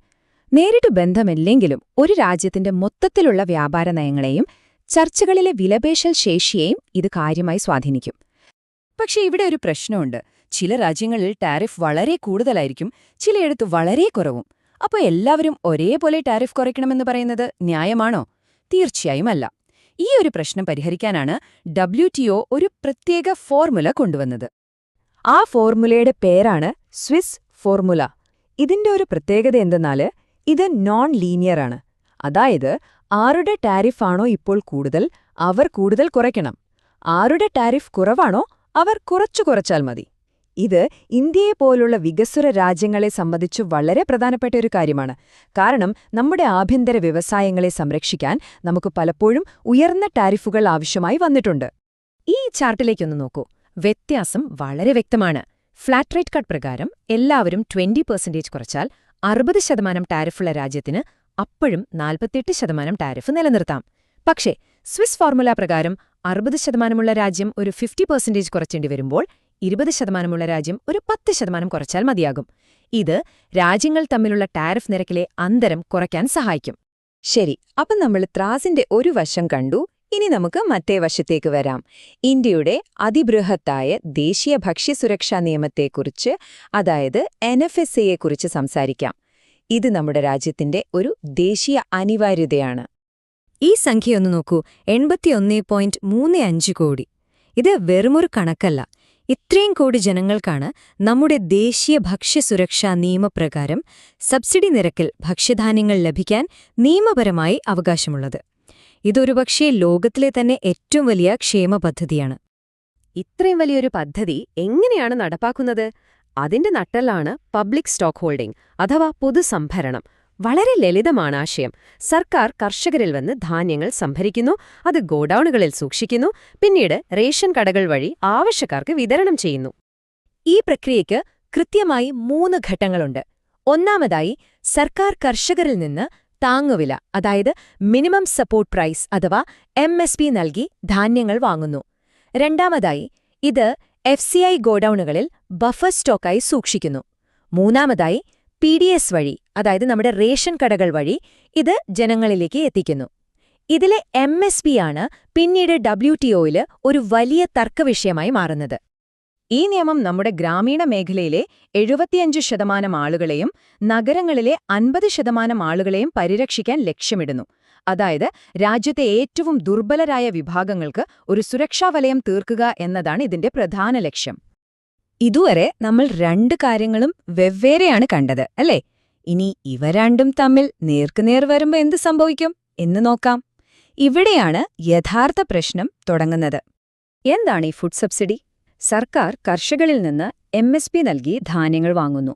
നേരിട്ട് ബന്ധമില്ലെങ്കിലും ഒരു രാജ്യത്തിന്റെ മൊത്തത്തിലുള്ള വ്യാപാര നയങ്ങളെയും ചർച്ചകളിലെ വിലപേശൽ ശേഷിയെയും ഇത് കാര്യമായി സ്വാധീനിക്കും. പക്ഷേ ഇവിടെ ഒരു പ്രശ്നമുണ്ട്. ചില രാജ്യങ്ങളിൽ ടാരിഫ് വളരെ കൂടുതലായിരിക്കും, ചിലയിടത്ത് വളരെ കുറവും. അപ്പോൾ എല്ലാവരും ഒരേപോലെ ടാരിഫ് കുറയ്ക്കണമെന്ന് പറയുന്നത് ന്യായമാണോ? തീർച്ചയായും അല്ല. ഈ ഒരു പ്രശ്നം പരിഹരിക്കാനാണ് WTO ഒരു പ്രത്യേക ഫോർമുല കൊണ്ടുവന്നത്. ആ ഫോർമുലയുടെ പേരാണ് സ്വിസ് ഫോർമുല. ഇതിന്റെ ഒരു പ്രത്യേകത എന്തെന്നാല് ഇത് നോൺ ലീനിയർ ആണ്. അതായത് ആരുടെ ടാരിഫാണോ ഇപ്പോൾ കൂടുതൽ, അവർ കൂടുതൽ കുറയ്ക്കണം. ആരുടെ ടാരിഫ് കുറവാണോ, അവർ കുറച്ചാൽ മതി. ഇത് ഇന്ത്യയെപ്പോലുള്ള വികസ്വര രാജ്യങ്ങളെ സംബന്ധിച്ച് വളരെ പ്രധാനപ്പെട്ട ഒരു കാര്യമാണ്. കാരണം നമ്മുടെ ആഭ്യന്തര വ്യവസായങ്ങളെ സംരക്ഷിക്കാൻ നമുക്ക് പലപ്പോഴും ഉയർന്ന ടാരിഫുകൾ ആവശ്യമായി വന്നിട്ടുണ്ട്. ഈ ചാർട്ടിലേക്കൊന്ന് നോക്കൂ. വ്യത്യാസം വളരെ വ്യക്തമാണ്. ഫ്ലാറ്റ് റേറ്റ് കട്ട് പ്രകാരം എല്ലാവരും 20% കുറച്ചാൽ 60% ടാരിഫുള്ള രാജ്യത്തിന് അപ്പോഴും 48% ടാരിഫ് നിലനിർത്താം. പക്ഷേ സ്വിസ് ഫോർമുല പ്രകാരം 60% രാജ്യം ഒരു 50% കുറച്ചേണ്ടി വരുമ്പോൾ 20% രാജ്യം ഒരു 10% കുറച്ചാൽ മതിയാകും. ഇത് രാജ്യങ്ങൾ തമ്മിലുള്ള ടാരിഫ് നിരക്കിലെ അന്തരം കുറയ്ക്കാൻ സഹായിക്കും. ശരി, അപ്പം നമ്മൾ ത്രാസിന്റെ ഒരു വശം കണ്ടു. ഇനി നമുക്ക് മറ്റേ വശത്തേക്ക് വരാം. ഇന്ത്യയുടെ അതിബൃഹത്തായ ദേശീയ ഭക്ഷ്യസുരക്ഷാ നിയമത്തെക്കുറിച്ച്, അതായത് NFSAയെക്കുറിച്ച് സംസാരിക്കാം. ഇത് നമ്മുടെ രാജ്യത്തിന്റെ ഒരു ദേശീയ അനിവാര്യതയാണ്. ഈ സംഖ്യയൊന്നു നോക്കൂ, 81.35 കോടി. ഇത് വെറുമൊരു കണക്കല്ല. ഇത്രയും കോടി ജനങ്ങൾക്കാണ് നമ്മുടെ ദേശീയ ഭക്ഷ്യസുരക്ഷാ നിയമപ്രകാരം സബ്സിഡി നിരക്കിൽ ഭക്ഷ്യധാന്യങ്ങൾ ലഭിക്കാൻ നിയമപരമായി അവകാശമുള്ളത്. ഇതൊരുപക്ഷേ ലോകത്തിലെ തന്നെ ഏറ്റവും വലിയ ക്ഷേമ പദ്ധതിയാണ്. ഇത്രയും വലിയൊരു പദ്ധതി എങ്ങനെയാണ് നടപ്പാക്കുന്നത്? അതിന്റെ നട്ടെല്ലാണ് പബ്ലിക് സ്റ്റോക്ക് ഹോൾഡിംഗ്, അഥവാ പൊതുസംഭരണം. വളരെ ലളിതമാണ് ആശയം. സർക്കാർ കർഷകരിൽ വന്ന് ധാന്യങ്ങൾ സംഭരിക്കുന്നു, അത് ഗോഡൌണുകളിൽ സൂക്ഷിക്കുന്നു, പിന്നീട് റേഷൻ കടകൾ വഴി ആവശ്യക്കാർക്ക് വിതരണം ചെയ്യുന്നു. ഈ പ്രക്രിയയ്ക്ക് കൃത്യമായി 3 ഘട്ടങ്ങളുണ്ട്. ഒന്നാമതായി, സർക്കാർ കർഷകരിൽ നിന്ന് താങ്ങുവില, അതായത് മിനിമം സപ്പോർട്ട് പ്രൈസ് അഥവാ MSP നൽകി ധാന്യങ്ങൾ വാങ്ങുന്നു. രണ്ടാമതായി, ഇത് FCI ഗോഡൌണുകളിൽ ബഫർ സ്റ്റോക്കായി സൂക്ഷിക്കുന്നു. മൂന്നാമതായി, PDS വഴി, അതായത് നമ്മുടെ റേഷൻ കടകൾ വഴി ഇത് ജനങ്ങളിലേക്ക് എത്തിക്കുന്നു. ഇതിലെ MSP ആണ് പിന്നീട് WTOയിൽ ഒരു വലിയ തർക്കവിഷയമായി മാറുന്നത്. ഈ നിയമം നമ്മുടെ ഗ്രാമീണ മേഖലയിലെ 75% ആളുകളെയും നഗരങ്ങളിലെ 50% ആളുകളെയും പരിരക്ഷിക്കാൻ ലക്ഷ്യമിടുന്നു. അതായത് രാജ്യത്തെ ഏറ്റവും ദുർബലരായ വിഭാഗങ്ങൾക്ക് ഒരു സുരക്ഷാവലയം തീർക്കുക എന്നതാണ് ഇതിന്റെ പ്രധാന ലക്ഷ്യം. ഇതുവരെ നമ്മൾ 2 കാര്യങ്ങളും വെവ്വേറെയാണ് കണ്ടത്, അല്ലേ? ഇനി ഇവ രണ്ടും തമ്മിൽ നേർക്കുനേർ വരുമ്പോൾ എന്ത് സംഭവിക്കും എന്ന് നോക്കാം. ഇവിടെയാണ് യഥാർത്ഥ പ്രശ്നം തുടങ്ങുന്നത്. എന്താണ് ഈ ഫുഡ് സബ്സിഡി? സർക്കാർ കർഷകരിൽ നിന്ന് MSP നൽകി ധാന്യങ്ങൾ വാങ്ങുന്നു.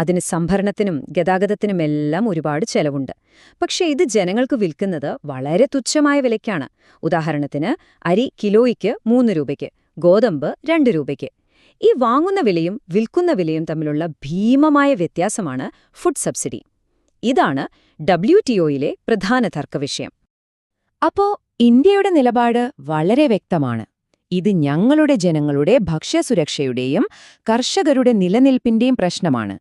അതിന് സംഭരണത്തിനും ഗതാഗതത്തിനുമെല്ലാം ഒരുപാട് ചെലവുണ്ട്. പക്ഷേ ഇത് ജനങ്ങൾക്ക് വിൽക്കുന്നത് വളരെ തുച്ഛമായ വിലയ്ക്കാണ്. ഉദാഹരണത്തിന് അരി കിലോയ്ക്ക് 3 രൂപയ്ക്ക്, ഗോതമ്പ് 2 രൂപയ്ക്ക്. ഈ വാങ്ങുന്ന വിലയും വിൽക്കുന്ന വിലയും തമ്മിലുള്ള ഭീമമായ വ്യത്യാസമാണ് ഫുഡ് സബ്സിഡി. ഇതാണ് WTOയിലെ പ്രധാന തർക്കവിഷയം. അപ്പോ ഇന്ത്യയുടെ നിലപാട് വളരെ വ്യക്തമാണ്. ഇത് ഞങ്ങളുടെ ജനങ്ങളുടെ ഭക്ഷ്യസുരക്ഷയുടെയും കർഷകരുടെ നിലനിൽപ്പിന്റെയും പ്രശ്നമാണ്.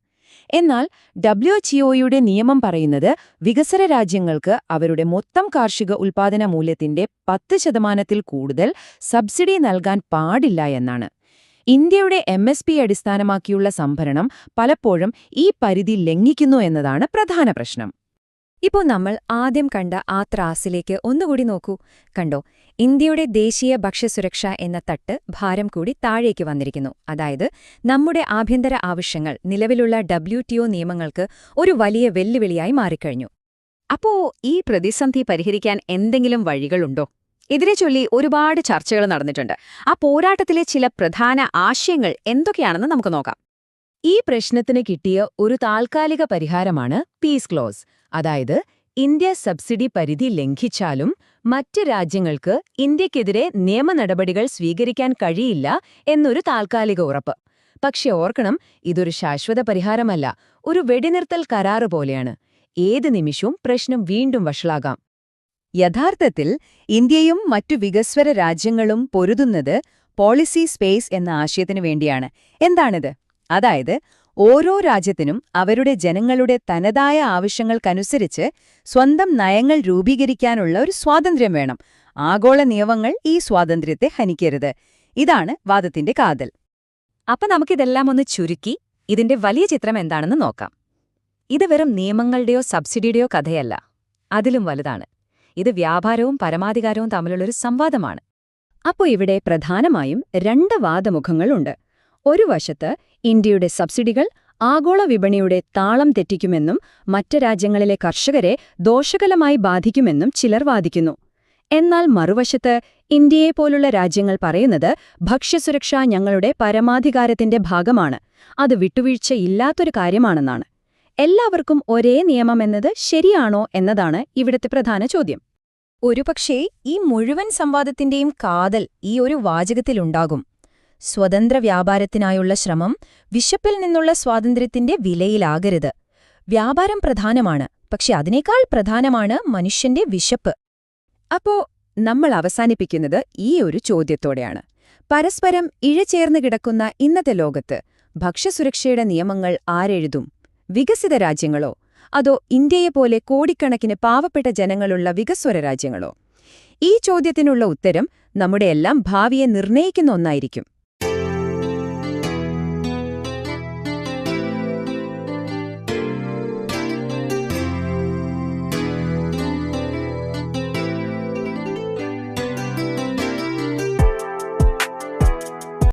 എന്നാൽ WTOയുടെ നിയമം പറയുന്നത് വികസ്വര രാജ്യങ്ങൾക്ക് അവരുടെ മൊത്തം കാർഷിക ഉൽപ്പാദന മൂല്യത്തിന്റെ 10% കൂടുതൽ സബ്സിഡി നൽകാൻ പാടില്ല എന്നാണ്. ഇന്ത്യയുടെ MSP അടിസ്ഥാനമാക്കിയുള്ള സംഭരണം പലപ്പോഴും ഈ പരിധി ലംഘിക്കുന്നു എന്നതാണ് പ്രധാന പ്രശ്നം. ഇപ്പോൾ നമ്മൾ ആദ്യം കണ്ട ആ ത്രാസിലേക്ക് ഒന്നുകൂടി നോക്കൂ. കണ്ടോ, ഇന്ത്യയുടെ ദേശീയ ഭക്ഷ്യസുരക്ഷ എന്ന തട്ട് ഭാരം കൂടി താഴേക്ക് വന്നിരിക്കുന്നു. അതായത് നമ്മുടെ ആഭ്യന്തര ആവശ്യങ്ങൾ നിലവിലുള്ള WTO നിയമങ്ങൾക്ക് ഒരു വലിയ വെല്ലുവിളിയായി മാറിക്കഴിഞ്ഞു. അപ്പോ ഈ പ്രതിസന്ധി പരിഹരിക്കാൻ എന്തെങ്കിലും വഴികളുണ്ടോ? ഇതിനെ ചൊല്ലി ഒരുപാട് ചർച്ചകൾ നടന്നിട്ടുണ്ട്. ആ പോരാട്ടത്തിലെ ചില പ്രധാന ആശയങ്ങൾ എന്തൊക്കെയാണെന്ന് നമുക്ക് നോക്കാം. ഈ പ്രശ്നത്തിന് കിട്ടിയ ഒരു താൽക്കാലിക പരിഹാരമാണ് പീസ് ക്ലോസ്. അതായത് ഇന്ത്യ സബ്സിഡി പരിധി ലംഘിച്ചാലും മറ്റ് രാജ്യങ്ങൾക്ക് ഇന്ത്യക്കെതിരെ നിയമ നടപടികൾ സ്വീകരിക്കാൻ കഴിയില്ല എന്നൊരു താൽക്കാലിക ഉറപ്പ്. പക്ഷെ ഓർക്കണം, ഇതൊരു ശാശ്വത പരിഹാരമല്ല, ഒരു വെടിനിർത്തൽ കരാറ് പോലെയാണ്. ഏത് നിമിഷവും പ്രശ്നം വീണ്ടും വഷളാകാം. യഥാർത്ഥത്തിൽ ഇന്ത്യയും മറ്റു വികസ്വര രാജ്യങ്ങളും പൊരുതുന്നത് പോളിസി സ്പേസ് എന്ന ആശയത്തിനു വേണ്ടിയാണ്. എന്താണിത്? അതായത് ഓരോ രാജ്യത്തിനും അവരുടെ ജനങ്ങളുടെ തനതായ ആവശ്യങ്ങൾക്കനുസരിച്ച് സ്വന്തം നയങ്ങൾ രൂപീകരിക്കാനുള്ള ഒരു സ്വാതന്ത്ര്യം വേണം. ആഗോള നിയമങ്ങൾ ഈ സ്വാതന്ത്ര്യത്തെ ഹനിക്കരുത്. ഇതാണ് വാദത്തിന്റെ കാതൽ. അപ്പൊ നമുക്കിതെല്ലാം ഒന്ന് ചുരുക്കി ഇതിന്റെ വലിയ ചിത്രം എന്താണെന്ന് നോക്കാം. ഇത് വെറും നിയമങ്ങളുടെയോ സബ്സിഡിയുടെയോ കഥയല്ല, അതിലും വലുതാണ്. ഇത് വ്യാപാരവും പരമാധികാരവും തമ്മിലുള്ളൊരു സംവാദമാണ്. അപ്പോൾ ഇവിടെ പ്രധാനമായും രണ്ട് വാദമുഖങ്ങളുണ്ട്. ഒരു വശത്ത് ഇന്ത്യയുടെ സബ്സിഡികൾ ആഗോള വിപണിയുടെ താളം തെറ്റിക്കുമെന്നും മറ്റ് രാജ്യങ്ങളിലെ കർഷകരെ ദോഷകരമായി ബാധിക്കുമെന്നും ചിലർ വാദിക്കുന്നു. എന്നാൽ മറുവശത്ത് ഇന്ത്യയെപ്പോലുള്ള രാജ്യങ്ങൾ പറയുന്നത് ഭക്ഷ്യസുരക്ഷ ഞങ്ങളുടെ പരമാധികാരത്തിന്റെ ഭാഗമാണ്, അത് വിട്ടുവീഴ്ചയില്ലാത്തൊരു കാര്യമാണെന്നാണ്. എല്ലാവർക്കും ഒരേ നിയമമെന്നത് ശരിയാണോ എന്നതാണ് ഇവിടുത്തെ പ്രധാന ചോദ്യം. ഒരുപക്ഷേ ഈ മുഴുവൻ സംവാദത്തിന്റെയും കാതൽ ഈ ഒരു വാചകത്തിലുണ്ടാകും: സ്വതന്ത്ര വ്യാപാരത്തിനായുള്ള ശ്രമം വിശപ്പിൽ നിന്നുള്ള സ്വാതന്ത്ര്യത്തിന്റെ വിലയിലാകരുത്. വ്യാപാരം പ്രധാനമാണ്, പക്ഷെ അതിനേക്കാൾ പ്രധാനമാണ് മനുഷ്യന്റെ വിശപ്പ്. അപ്പോ നമ്മൾ അവസാനിപ്പിക്കുന്നത് ഈ ഒരു ചോദ്യത്തോടെയാണ്. പരസ്പരം ഇഴചേർന്ന് കിടക്കുന്ന ഇന്നത്തെ ലോകത്ത് ഭക്ഷ്യസുരക്ഷയുടെ നിയമങ്ങൾ ആരെഴുതും? വികസിത രാജ്യങ്ങളോ അതോ ഇന്ത്യയെപ്പോലെ കോടിക്കണക്കിന് പാവപ്പെട്ട ജനങ്ങളുള്ള വികസ്വര രാജ്യങ്ങളോ? ഈ ചോദ്യത്തിനുള്ള ഉത്തരം നമ്മുടെയെല്ലാം ഭാവിയെ നിർണയിക്കുന്ന ഒന്നായിരിക്കും.